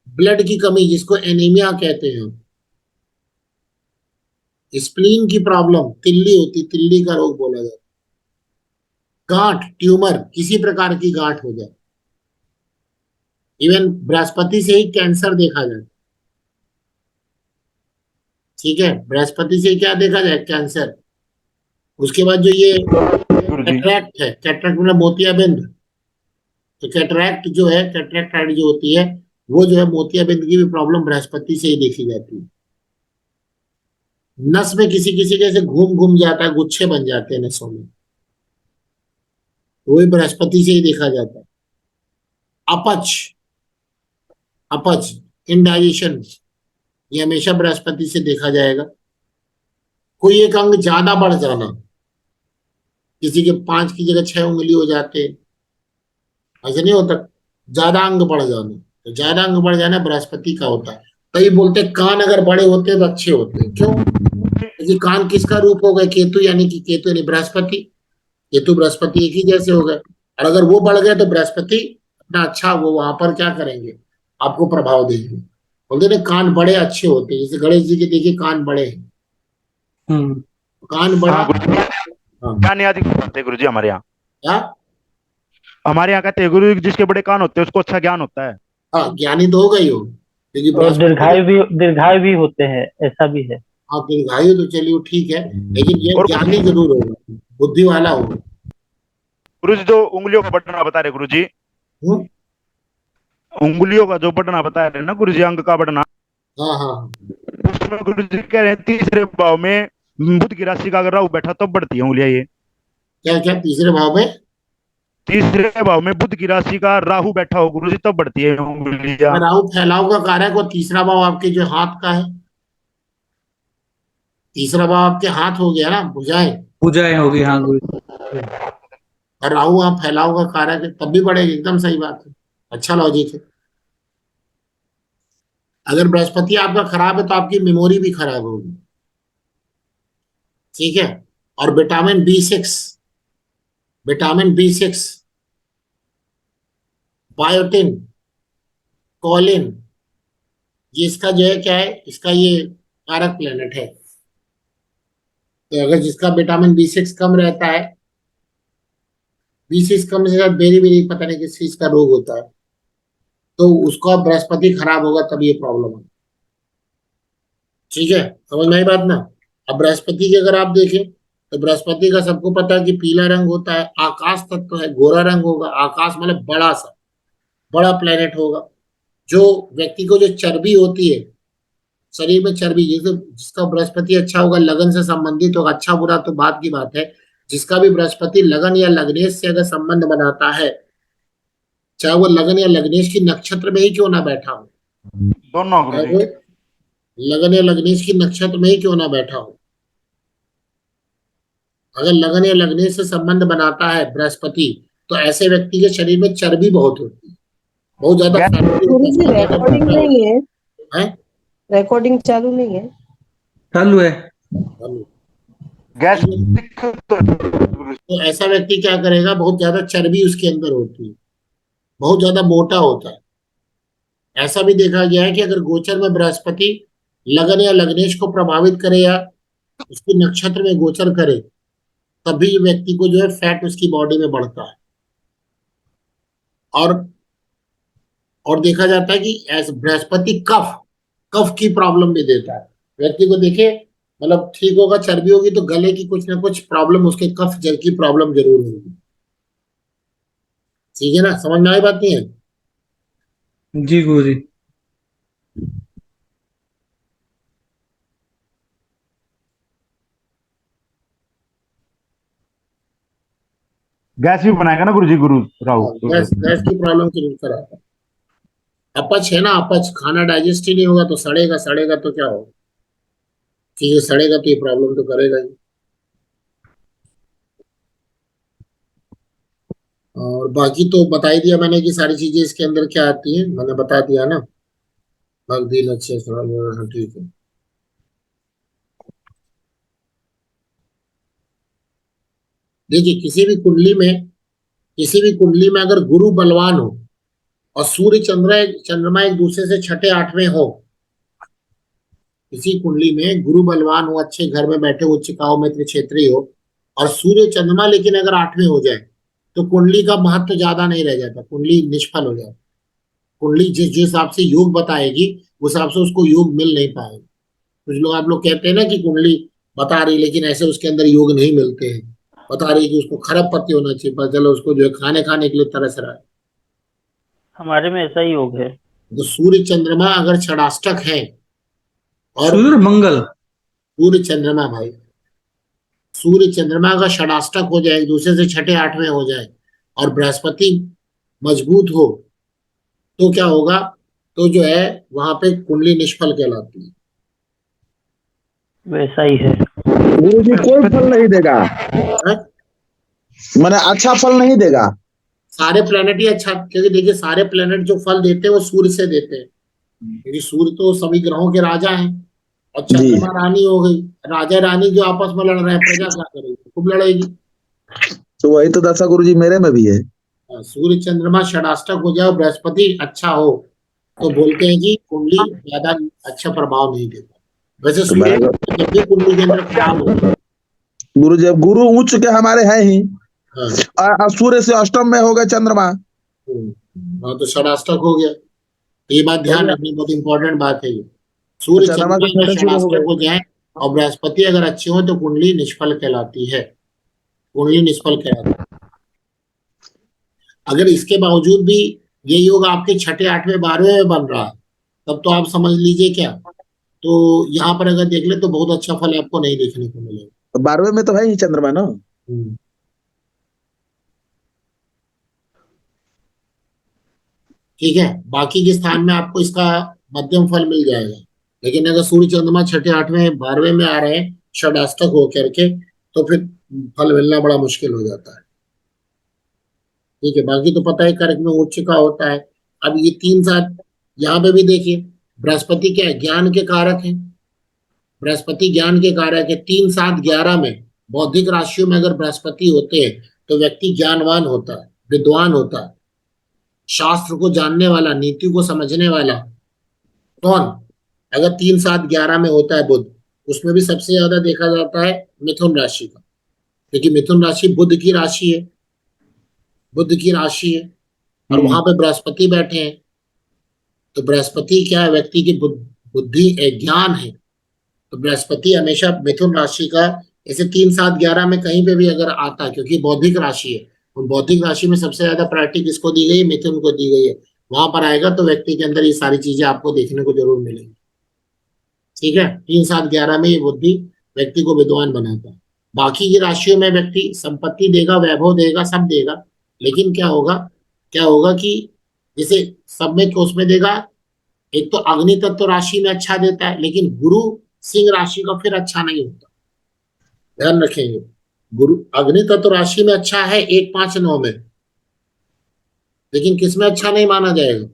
ब्लड की कमी जिसको एनीमिया कहते हैं, स्प्लीन की प्रॉब्लम, तिल्ली होती, तिल्ली का रोग बोला जाता है, गांठ, ट्यूमर, किसी प्रकार की गांठ हो जाए। इवन बृहस्पति से ही कैंसर देखा जाए। ठीक है, बृहस्पति से क्या देखा जाए? कैंसर। उसके बाद जो ये गुरुजी कैटरैक्ट है, कैटरैक्ट मतलब मोतियाबिंद, तो कैटरैक्ट जो है, कैटरैक्ट आइड जो होती है, वो जो है मोतियाबिंद की भी प्रॉब्लम बृहस्पति से ही देखी जाती है। नस में किसी किसी के ऐसे घूम घूम जाता है, गुच्छे बन जाते हैं नसों में, वो भी बृहस्पति से ही देखा जाता है। अपच, अपच, इंडाइजेशन, ये हमेशा बृहस्पति से देखा जाएगा। कोई एक अंग ज्यादा बढ़ जाना, किसी के 5 की जगह 6 उंगली हो जाते, ऐसे नहीं होता, ज्यादा अंग बढ़ जाना। तो ज्यादा अंग बढ़ जाना बृहस्पति का होता है। कई बोलते कान अगर बड़े होते हैं तो अच्छे होते हैं। क्यों? क्योंकि कान किसका रूप हो गए? केतु, यानी कि केतु यानी बृहस्पति, केतु बृहस्पति एक ही जैसे हो गए। और अगर वो बढ़ गए तो बृहस्पति अपना अच्छा वो वहां पर क्या करेंगे? आपको प्रभाव देंगे। बोलते ना कान बड़े अच्छे होते हैं, जैसे गणेश जी के देखिए कान बड़े हैं, कान बड़ा। हाँ गुरुजी, हाँ, ज्ञान आदि होते हैं गुरुजी हमारे यहाँ। क्या? हमारे यहाँ कहते हैं गुरु जिसके बड़े कान होते हैं उसको अच्छा ज्ञान होता है। हाँ, ज्ञानी तो होगा ही हो, क्योंकि और बृहस्पति, दीर्घायु भी होते हैं, ऐसा भी है। हाँ दीर्घायु तो चलिए ठीक है, लेकिन ये और ज्ञानी जरूर होगा, बुद्धि वाला होगा। गुरुजी जो उंगलियों का बढ़ना बता रहे गुरुजी, हम्म? उंगलियों का जो बढ़ना बता रहे ना गुरुजी, अंग का बढ़ना, हाँ हाँ, उसमें गुरुजी कह रहे हैं तीसरे भाव में बुध की राशि का अगर राहु बैठा तब बढ़ती है उंगलियां ये। क्या क्या? तीसरे भाव में? तीसरे भाव में बुध की राशि का राहु बैठा हो गुरुजी तब बढ़ती है उंगलियां। राहु फैलाव का कारक, और तीसरा भाव आपके जो हाथ का है, तीसरा भाव आपके हाथ हो गया ना, भुजाएं, पूजाएं होगी, हाँ गुरु। और राहु वहां फैलाव का कारक है, तब भी बढ़ेगा। एकदम सही बात है, अच्छा लॉजिक है। अगर बृहस्पति आपका खराब है तो आपकी मेमोरी भी खराब होगी। ठीक है, और vitamin B6, vitamin B6, biotin, Colin, ये इसका जो है क्या है, इसका ये कारक प्लेनेट है। तो अगर जिसका विटामिन B6 कम रहता है, B6 कम से ज्यादा बेरी बेरी पता नहीं किस चीज का रोग होता है, तो उसका बृहस्पति खराब होगा तब ये प्रॉब्लम है। ठीक है, समझ में आई बात ना। अब बृहस्पति की अगर आप देखें तो बृहस्पति का सबको पता है कि पीला रंग होता है, आकाश तत्व है, गोरा रंग होगा। आकाश मतलब बड़ा सा, बड़ा प्लेनेट होगा। जो व्यक्ति को जो चर्बी होती है शरीर में, चर्बी, जैसे जिसका बृहस्पति अच्छा होगा, लगन से संबंधित होगा, अच्छा बुरा तो बात की बात है, जिसका भी बृहस्पति लगन या लग्नेश से अगर संबंध बनाता है, चाहे वो लगन या लग्नेश की नक्षत्र में ही क्यों ना बैठा हो, दोनों चाहे गुरुजी। वो लगन या लग्नेश की नक्षत्र में ही क्यों ना बैठा हो, अगर लगन या लग्नेश से संबंध बनाता है बृहस्पति, तो ऐसे व्यक्ति के शरीर में चर्बी बहुत होती है। बहुत ज्यादा गुरु जी रिकॉर्डिंग नहीं है, है। रिकॉर्डिंग चालू नहीं है। चालू है। गैस तो ऐसा व्यक्ति क्या करेगा, बहुत ज्यादा चर्बी उसके अंदर होती है, बहुत ज्यादा मोटा होता है। ऐसा भी देखा गया है कि अगर गोचर में बृहस्पति लगन या लग्नेश को प्रभावित करे या उसके नक्षत्र में गोचर करे, तभी व्यक्ति को जो है फैट उसकी बॉडी में बढ़ता है। और देखा जाता है कि ऐसे बृहस्पति कफ कफ की प्रॉब्लम भी देता है व्यक्ति को। देखे मतलब ठीक होगा, चर्बी होगी तो गले की कुछ ना कुछ प्रॉब्लम, उसके कफ जल की प्रॉब्लम जरूर होगी। ठीक है ना, समझ में आई बात नहीं है? जी गुरु जी। गैस भी बनाएगा ना गुरुजी, गुरु राहु। गैस गैस की प्रॉब्लम जरूर कराता है। अपच है ना, अपच, खाना डाइजेस्ट ही नहीं होगा तो सड़ेगा, सड़ेगा तो क्या होगा? चीजें सड़ेगा तो ये प्रॉब्लम तो करेगा ही। और बाकी तो बता ही दिया मैंने कि सारी चीजें इसके अंदर क्या आती हैं, मैंने बता दिया ना। भक्ति अच्छे सवाल, ठीक है। देखिए किसी भी कुंडली में अगर गुरु बलवान हो और सूर्य चंद्रमा एक दूसरे से छठे आठवें हो, किसी कुंडली में गुरु बलवान हो, अच्छे घर में बैठे, उच्चकाओ मित्र क्षेत्रीय हो, और सूर्य चंद्रमा लेकिन अगर आठवें हो जाए तो कुंडली का महत्व ज्यादा नहीं रह जाता, कुंडली निष्फल हो जाती। कुंडली जिस हिसाब से योग बताएगी उस हिसाब से उसको योग मिल नहीं पाएगा। कुछ लोग, आप लोग कहते हैं ना कि कुंडली बता रही लेकिन ऐसे उसके अंदर योग नहीं मिलते हैं, बता रही कि उसको खरब पति होना चाहिए, पर चलो उसको जो है खाने के लिए तरस रहा है। हमारे में ऐसा ही योग है। तो सूर्य चंद्रमा अगर षडाष्टक है, और सूर्य मंगल। सूर्य चंद्रमा भाई, सूर्य चंद्रमा का षडाष्टक हो जाए, एक दूसरे से छठे आठवें हो जाए, और बृहस्पति मजबूत हो, तो क्या होगा? तो जो है वहां पे कुंडली निष्फल कहलाती है। वैसा ही है। गुरु जी कोई फल नहीं देगा, हाँ? मैंने अच्छा फल नहीं देगा। सारे प्लेनेट ही अच्छा, क्योंकि देखिए सारे प्लेनेट जो फल देते हैं वो सूर्य से देते हैं, क्योंकि सूर्य तो सभी ग्रहों के राजा हैं। और जी चंद्रमा रानी हो गई, राजा रानी जो आपस में लड़ रहे हैं, प्रजा क्या करेगी? खूब लड़ेगी। तो वही तो दशा गुरु जी मेरे में भी है। सूर्य चंद्रमा षडाष्टक हो जाए, बृहस्पति अच्छा हो, तो बोलते हैं कि कुंडली ज्यादा अच्छा प्रभाव नहीं देता। वैसे तो सूर्य बराबर जब भी कुंडली के अंदर खराब हो, गुरु जी, अब गुरु उच्च के हमारे हैं ही, हाँ, और सूर्य से अष्टम में हो गए चंद्रमा। हाँ, तो षडाष्टक हो गया। तो ये बात हो ध्यान गया, रखनी, बहुत इंपॉर्टेंट बात है ये। तो सूर्य चंद्रमा चंद्रमा के अगर छठे सूर्य हो षडाष्टक गए। हो जाए और बृहस्पति अगर अच्छे हो तो कुंडली निष्फल कहलाती है, कुंडली निष्फल कहलाती है। अगर इसके बावजूद भी ये योग आपके छठे आठवें बारहवें में बन रहा है, तब तो आप समझ लीजिए क्या, तो यहाँ पर अगर देख ले तो बहुत अच्छा फल आपको नहीं देखने को मिलेगा। तो 12वें में तो है ही चंद्रमा ना। हम्म। ठीक है, बाकी के स्थान में आपको इसका मध्यम फल मिल जाएगा, लेकिन अगर सूर्य चंद्रमा छठे आठवें बारहवें में आ रहे हैं षडाष्टक हो करके, तो फिर फल मिलना बड़ा मुश्किल हो जाता है। ठीक है, बाकी तो पता है कर्क में उच्च का होता है। अब ये 3 7 यहाँ पे भी देखिए, बृहस्पति क्या है? ज्ञान के कारक है। बृहस्पति ज्ञान के कारक है। 3 7 11 में बौद्धिक राशियों में अगर बृहस्पति होते हैं तो व्यक्ति ज्ञानवान होता है, विद्वान होता है, शास्त्र को जानने वाला, नीति को समझने वाला। कौन? अगर 3 7 11 में होता है बुध, उसमें भी सबसे ज्यादा देखा जाता है मिथुन राशि का, क्योंकि मिथुन राशि बुध की राशि है, बुध की राशि है, और वहां पे बृहस्पति बैठे हैं। तो बृहस्पति क्या है? व्यक्ति की बुद्धि ज्ञान है। तो बृहस्पति हमेशा मिथुन राशि का, ऐसे 3 7 11 में कहीं पे भी अगर आता है, क्योंकि बौद्धिक राशि है, और बौद्धिक राशि में सबसे ज्यादा प्रायोरिटी किसको दी गई है? मिथुन को दी गई है। वहां पर आएगा तो व्यक्ति के अंदर ये सारी चीजें आपको देखने को जरूर मिलेंगी। ठीक है, 3 7 11 में ये बुद्धि व्यक्ति को विद्वान बनाता है। बाकी की राशियों में व्यक्ति संपत्ति देगा, वैभव देगा, सब देगा, लेकिन क्या होगा कि जैसे सब में उसमें देगा, एक तो अग्नि तत्व राशि में अच्छा देता है, लेकिन गुरु सिंह राशि का फिर अच्छा नहीं होता। ध्यान रखेंगे, गुरु अग्नि तत्व राशि में अच्छा है 1 5 9 में, लेकिन किसमें अच्छा नहीं माना जाएगा?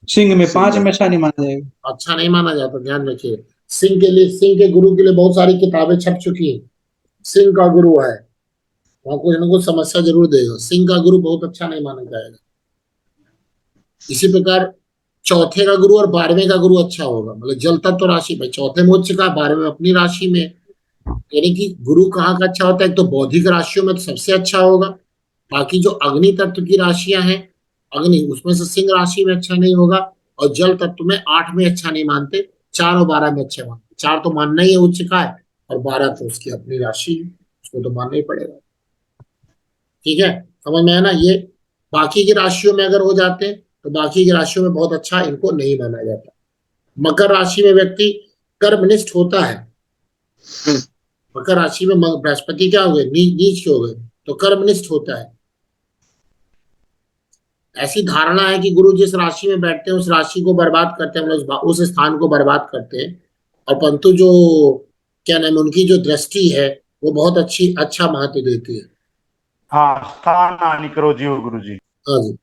सिंह में 5 में अच्छा नहीं माना जाएगा। अच्छा नहीं माना जाता, ध्यान रखिए। सिंह के लिए, सिंह के गुरु के लिए बहुत सारी किताबें छप चुकी हैं। सिंह का गुरु है, वहां कुछ ना कुछ समस्या जरूर देगा। सिंह का गुरु बहुत अच्छा नहीं माना जाएगा। इसी प्रकार चौथे का गुरु और 12वें का गुरु अच्छा होगा, मतलब जल तत्व राशि में चौथे में उच्च का, 12वें में अपनी राशि में। यानी कि गुरु कहाँ का अच्छा होता है? एक तो बौद्धिक राशियों में तो सबसे अच्छा होगा। बाकी जो अग्नि तत्व की राशियां हैं, अग्नि, उसमें से सिंह राशि में अच्छा नहीं होगा। और जल तत्व में 8 में अच्छा नहीं मानते, 4 और 12 में अच्छे मानते। 4 तो मानना ही है उच्च का है, और 12 तो उसकी अपनी राशि है, उसको तो मानना ही पड़ेगा। ठीक है, समझ में है ना? ये बाकी की राशियों में अगर हो जाते हैं तो बाकी की राशियों में बहुत अच्छा इनको नहीं माना जाता। मकर राशि में व्यक्ति कर्मनिष्ठ होता है। मकर राशि में बृहस्पति क्या हो गए? नीच हो गए, तो कर्मनिष्ठ होता है। ऐसी धारणा है कि गुरु जिस राशि में बैठते हैं उस राशि को बर्बाद करते हैं, मतलब उस स्थान को बर्बाद करते हैं। और परंतु जो क्या नाम है, उनकी जो दृष्टि है वो बहुत अच्छा महत्व देती है। हाँ, स्थान हानि करो जी हो गुरु जी। हाँ जी।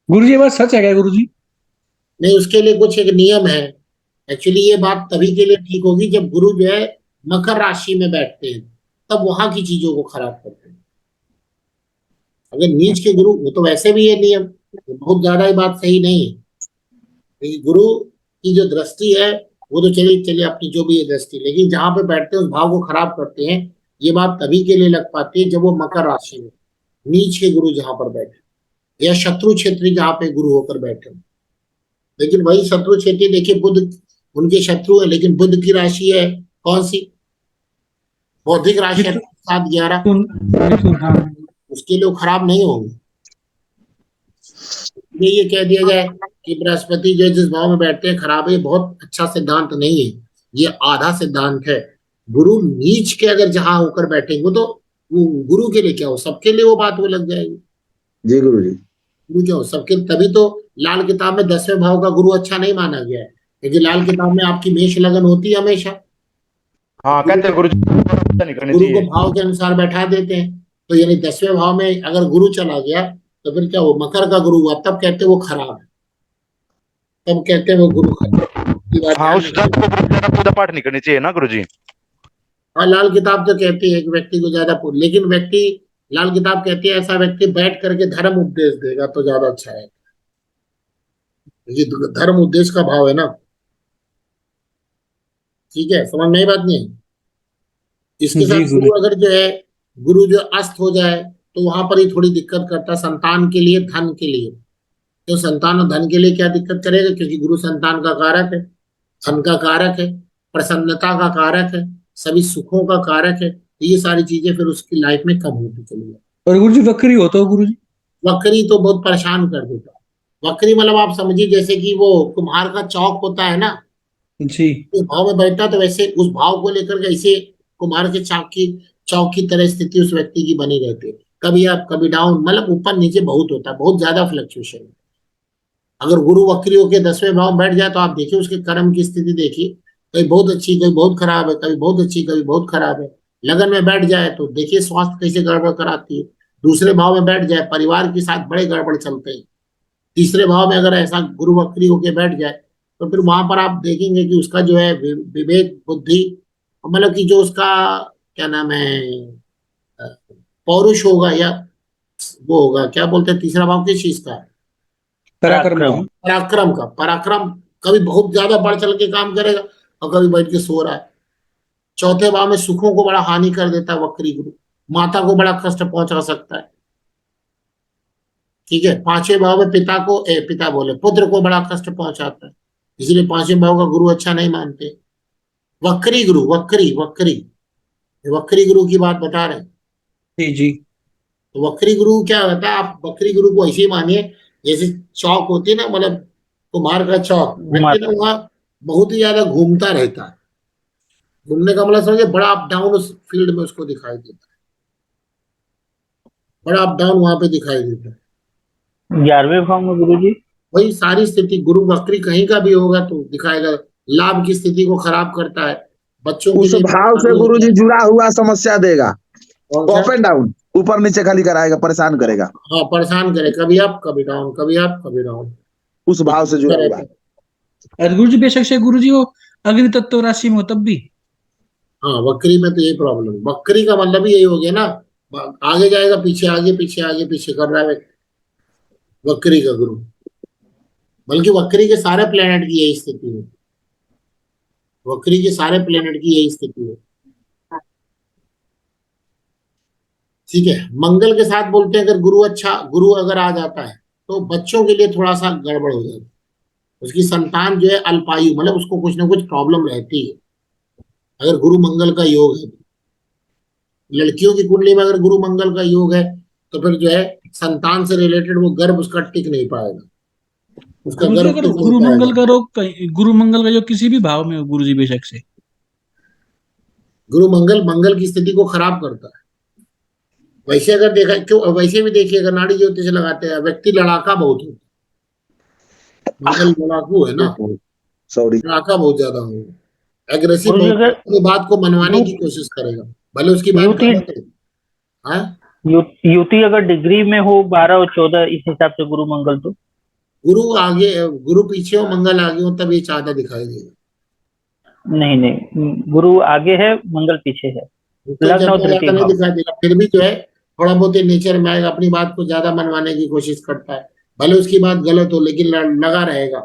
गुरु जी ये बात सच है क्या गुरु जी? नहीं, उसके लिए कुछ एक नियम है। एक्चुअली ये बात तभी के लिए ठीक होगी जब गुरु जो है मकर राशि में बैठते हैं, तब वहां की चीजों को खराब करते हैं। अगर नीच के गुरु, वो तो वैसे भी ये नियम, तो बहुत ज्यादा ही बात सही नहीं है। क्योंकि गुरु की जो दृष्टि है वो तो चलिए चलिए अपनी जो भी है दृष्टि, लेकिन जहां पे बैठते हैं उस भाव को खराब करते हैं। ये बात तभी के लिए लग पाती है जब वो मकर राशि में नीच के गुरु जहां पर बैठे, या शत्रु क्षेत्री जहां पे गुरु होकर बैठे। लेकिन वही शत्रु क्षेत्री देखिए, बुध उनके शत्रु है, लेकिन बुध की राशि है कौन सी? बौद्धिक राशि है 7-11, हाँ। उसके लिए वो खराब नहीं होंगे। ये कह दिया जाए कि बृहस्पति जो जिस भाव में बैठते हैं खराब है, ये बहुत अच्छा सिद्धांत नहीं है, ये आधा सिद्धांत है। गुरु नीच के अगर जहां होकर बैठेंगे तो वो गुरु के लिए क्या हो, सबके लिए वो बात वो लग जाएगी। जी गुरु जी। गुरु क्या हो सबके, तभी तो लाल किताब में 10वें भाव का गुरु अच्छा नहीं माना गया है, क्योंकि लाल किताब में आपकी मेष लगन होती है हमेशा। हाँ, कहते हैं गुरु जी नहीं करनी गुरु को चाहिए। भाव के अनुसार बैठा देते हैं, तो यानी 10वें भाव में अगर गुरु चला गया तो फिर क्या, वो मकर का गुरु हुआ, तब कहते हैं वो खराब है, तब कहते हैं वो गुरु खराब है। हाँ, उस जात को बहुत ज्यादा पूजा पाठ नहीं करनी चाहिए ना गुरु जी। हाँ, लाल किताब तो कहती है कि व्यक्ति को ज्यादा लेकिन व्यक्ति, लाल किताब कहती है ऐसा व्यक्ति बैठ करके धर्म उपदेश देगा तो ज्यादा अच्छा है। ये धर्म उपदेश का भाव है ना। ठीक है, समझ में आई बात नहीं? इसके जी साथ गुरु। गुरु अगर जो है, गुरु जो अस्त हो जाए तो वहां पर ही थोड़ी दिक्कत करता है संतान के लिए, धन के लिए। तो संतान और धन के लिए क्या दिक्कत करेगा? क्योंकि गुरु संतान का कारक है, धन का कारक है, प्रसन्नता का कारक है, सभी सुखों का कारक है। तो ये सारी चीजें फिर उसकी लाइफ में कम होती चली जाती। और गुरु जी वक्री हो तो गुरु जी? वक्री तो बहुत परेशान कर देता है। वक्री मतलब आप समझिए जैसे कि वो कुम्हार का चौक होता है ना, जी। उस भाव में बैठता तो वैसे उस भाव को लेकर के ऐसे कुम्हार के चौक की तरह स्थिति उस व्यक्ति की बनी रहती है। कभी अप कभी डाउन, मतलब ऊपर नीचे बहुत होता है, बहुत ज्यादा फ्लक्चुएशन। अगर गुरु वक्री होकर 10वें भाव में बैठ जाए तो आप देखिए उसके कर्म की स्थिति देखिए, कभी बहुत अच्छी कभी बहुत खराब है, कभी बहुत अच्छी कभी बहुत खराब है। लगन में बैठ जाए तो देखिए स्वास्थ्य कैसे गड़बड़ कराती है। दूसरे भाव में बैठ जाए, परिवार के साथ बड़े गड़बड़ चलते हैं। तीसरे भाव में अगर ऐसा गुरु वक्री होकर बैठ जाए तो फिर वहां पर आप देखेंगे कि उसका जो है विवेक बुद्धि, मतलब कि जो उसका क्या नाम है, पौरुष होगा, या वो होगा क्या बोलते हैं, तीसरा भाव किस चीज का है? पराक्रम। पराक्रम का। पराक्रम कभी बहुत ज्यादा बढ़ चल के काम करेगा और कभी बैठ के सो रहा है। चौथे भाव में सुखों को बड़ा हानि कर देता है वक्री गुरु, माता को बड़ा कष्ट पहुंचा सकता है। ठीक है, 5वें भाव में पिता बोले पुत्र को बड़ा कष्ट पहुंचाता है, इसलिए 5वें भाव का गुरु अच्छा नहीं मानते। वक्री गुरु, वक्री वक्री वक्री गुरु की बात बता रहे हैं। जी जी। तो वक्री गुरु क्या होता है, आप वक्री गुरु को ऐसे ही मानिए जैसे चौक होती है ना, मतलब कुम्हार का चौक, व्यक्ति ना वहां बहुत ही ज्यादा घूमता रहता है। घूमने का मतलब समझे, बड़ा अप डाउन उस फील्ड में उसको दिखाई देता है, बड़ा अप डाउन वहां पे दिखाई देता है। 11वें भाव में गुरु जी? वही सारी स्थिति, गुरु वक्री कहीं का भी होगा तो दिखाएगा, लाभ की स्थिति को खराब करता है, बच्चों के उस लिए भाव से गुरु जी जुड़ा हुआ समस्या देगा, कौन सा? Up and down. ऊपर नीचे खाली कराएगा, परेशान करेगा, हाँ परेशान करे, कभी अप कभी डाउन, कभी अप कभी डाउन, उस भाव से जुड़ा हुआ है। और गुरु जी बेशक से गुरु जी वो अग्नि तत्व राशि में हो तब भी। हाँ वक्री में तो यही प्रॉब्लम, वक्री का मतलब ही यही हो गया ना, आगे जाएगा पीछे, आगे पीछे आगे पीछे कर रहा है वक्री का गुरु। बल्कि वक्री के सारे प्लेनेट की यही स्थिति है, वक्री के सारे प्लेनेट की यही स्थिति है। ठीक है, मंगल के साथ बोलते हैं, अगर गुरु अगर आ जाता है तो बच्चों के लिए थोड़ा सा गड़बड़ हो जाता है, उसकी संतान जो है अल्पायु, मतलब उसको कुछ ना कुछ प्रॉब्लम रहती है अगर गुरु मंगल का योग है। लड़कियों की कुंडली में अगर गुरु मंगल का योग है तो फिर जो है संतान से रिलेटेड वो गर्भ उसका टिक नहीं पाएगा, उसका गुरु जी गर्भ अगर टिक नहीं गुरु मंगल पाएगा। का गुरु मंगल का जो किसी भी भाव में हो गुरु जी बेशक से, गुरु मंगल की स्थिति को खराब करता है। वैसे अगर देखा, क्यों वैसे भी देखिए, अगर नाड़ी ज्योतिष लगाते हैं, व्यक्ति लड़ाका बहुत होता है, मंगल लड़ाकू है ना, सॉरी, लड़ाका बहुत ज्यादा होगा, एग्रेसिव गुरु जी बहुत, अगर अपनी बात को मनवाने की युति कोशिश करेगा, भले उसकी बात युति गलत हो। हाँ युति अगर डिग्री में हो 12 और 14 इस हिसाब से गुरु मंगल तो गुरु पीछे हो मंगल आगे हो तब ये चाहता दिखाई देगा। नहीं नहीं, गुरु आगे है मंगल पीछे है, तो लग्न और ज्यादा तृतीय नहीं भाव। दिखाई देगा, फिर भी जो है थोड़ा बहुत नेचर में आएगा, अपनी बात को ज्यादा मनवाने की कोशिश करता है, भले उसकी बात गलत हो लेकिन लगा रहेगा।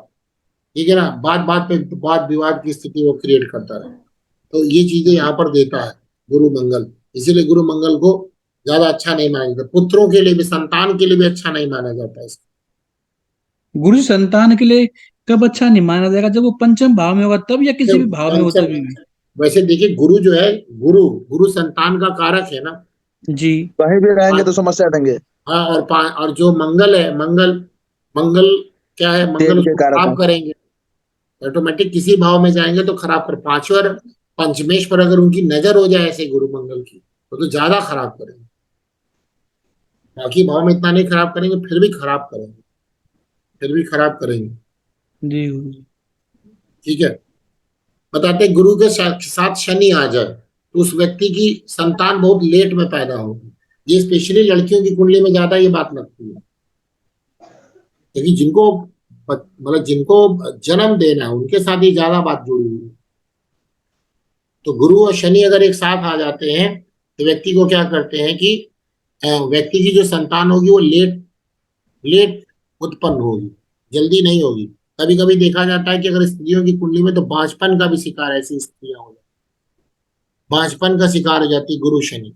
ठीक है ना, बात बात पे वाद विवाद की स्थिति वो क्रिएट करता है, तो ये चीजें यहाँ पर देता है गुरु मंगल। इसीलिए गुरु मंगल को ज्यादा अच्छा नहीं माना जाता, पुत्रों के लिए भी, संतान के लिए भी अच्छा नहीं माना जाता है। गुरु जी संतान के लिए कब अच्छा नहीं माना जाएगा, जब वो पंचम भाव में होगा तब, या किसी भी भाव में हो तभी भी। वैसे देखिए, गुरु जो है, गुरु संतान का कारक है ना जी। कहीं भी रहेंगे तो समस्या देंगे, हाँ, और जो मंगल है, मंगल क्या है, मंगल तेज के उसको कारक है। खराब करेंगे, ऑटोमेटिक किसी भाव में जाएंगे तो खराब कर, पांचवें और पंचमेश पर अगर उनकी नजर हो जाए ऐसे गुरु मंगल की तो ज्यादा खराब करेंगे, बाकी भाव में इतना नहीं खराब करेंगे, फिर भी खराब करेंगे, फिर भी खराब करेंगे। जी गुरु जी। ठीक है, बताते हैं, गुरु के साथ शनि आ जाए तो उस व्यक्ति की संतान बहुत लेट में पैदा होगी। ये स्पेशली लड़कियों की कुंडली में ज्यादा ये बात लगती है, क्योंकि जिनको जन्म देना है उनके साथ ही ज्यादा बात जुड़ी हुई है। तो गुरु और शनि अगर एक साथ आ जाते हैं तो व्यक्ति को क्या करते हैं कि व्यक्ति की जो संतान होगी वो लेट लेट उत्पन्न होगी, जल्दी नहीं होगी। कभी कभी देखा जाता है कि अगर स्त्रियों की कुंडली में, तो बांझपन का भी शिकार ऐसी स्त्रियां हो जाती, बांझपन का शिकार हो जाती गुरु शनि।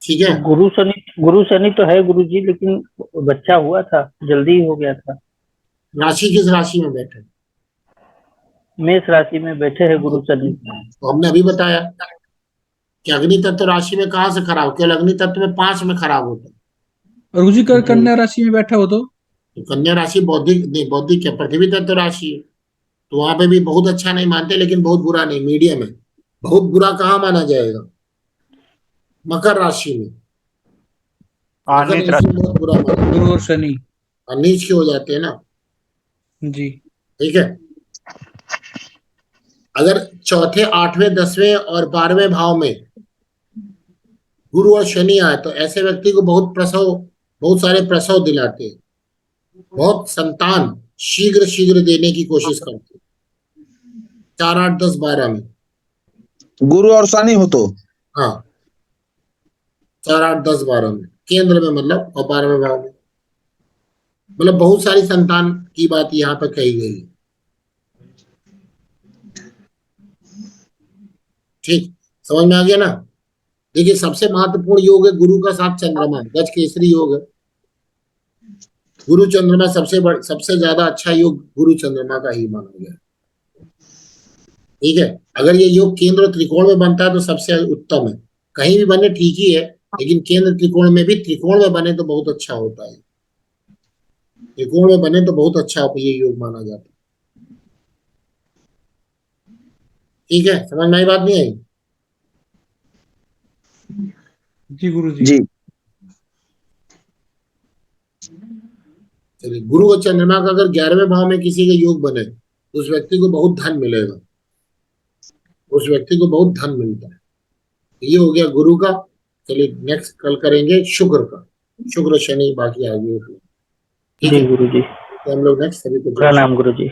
ठीक है, गुरु शनि तो है गुरु जी, लेकिन बच्चा हुआ था, जल्दी हो गया था। राशि किस राशि में बैठे? मेष राशि में बैठे हैं गुरु शनि। तो हमने अभी बताया कि अग्नि तत्व राशि में कहाँ से खराब, केवल अग्नि तत्व में 5 में खराब होता है। और गुरु जी कन्या राशि में बैठा हो तो कन्या राशि बौद्धिक नहीं, बौद्धिक क्या, पृथ्वी तत्व राशि है, तो वहां पे भी बहुत अच्छा नहीं मानते, लेकिन बहुत बुरा नहीं, मीडियम है। बहुत बुरा कहाँ माना जाएगा? मकर राशि में, मकर नीच राशि में राशि। बहुत बुरा माना, गुरु और शनि। और नीच के हो जाते हैं ना। जी। ठीक है, अगर चौथे, 8वें, 10वें और 12वें भाव में गुरु और शनि आए तो ऐसे व्यक्ति को बहुत सारे प्रसव दिलाते हैं, बहुत संतान शीघ्र शीघ्र देने की कोशिश करते हैं, 4, 8, 10, 12 में। गुरु और शनि हो तो, हाँ 4, 8, 10, 12 में, केंद्र में मतलब, और 12वें भाव में, मतलब बहुत सारी संतान की बात यहाँ पर कही गई है। ठीक, समझ में आ गया ना? देखिए, सबसे महत्वपूर्ण योग है गुरु का साथ चंद्रमा, गज केसरी योग है। गुरु चंद्रमा सबसे ज्यादा अच्छा योग गुरु चंद्रमा का ही माना गया। ठीक है, अगर ये योग केंद्र और त्रिकोण में बनता है तो सबसे उत्तम है, कहीं भी बने ठीक ही है, लेकिन केंद्र त्रिकोण में भी, त्रिकोण में बने तो बहुत अच्छा होता है, त्रिकोण में बने तो बहुत अच्छा ये योग माना जाता है। ठीक है, समझ में आई बात, नहीं आई? जी गुरु जी। जी। चलिए, गुरु और चंद्रमा का अगर 11वें भाव में किसी का योग बने तो उस व्यक्ति को बहुत धन मिलेगा, उस व्यक्ति को बहुत धन मिलता है। ये हो गया गुरु का। चलिए नेक्स्ट कल करेंगे शुक्र का, शुक्र शनि बाकी आगे। ठीक जी है, गुरु जी, तो हम लोग नेक्स्ट सभी को प्रणाम गुरु जी।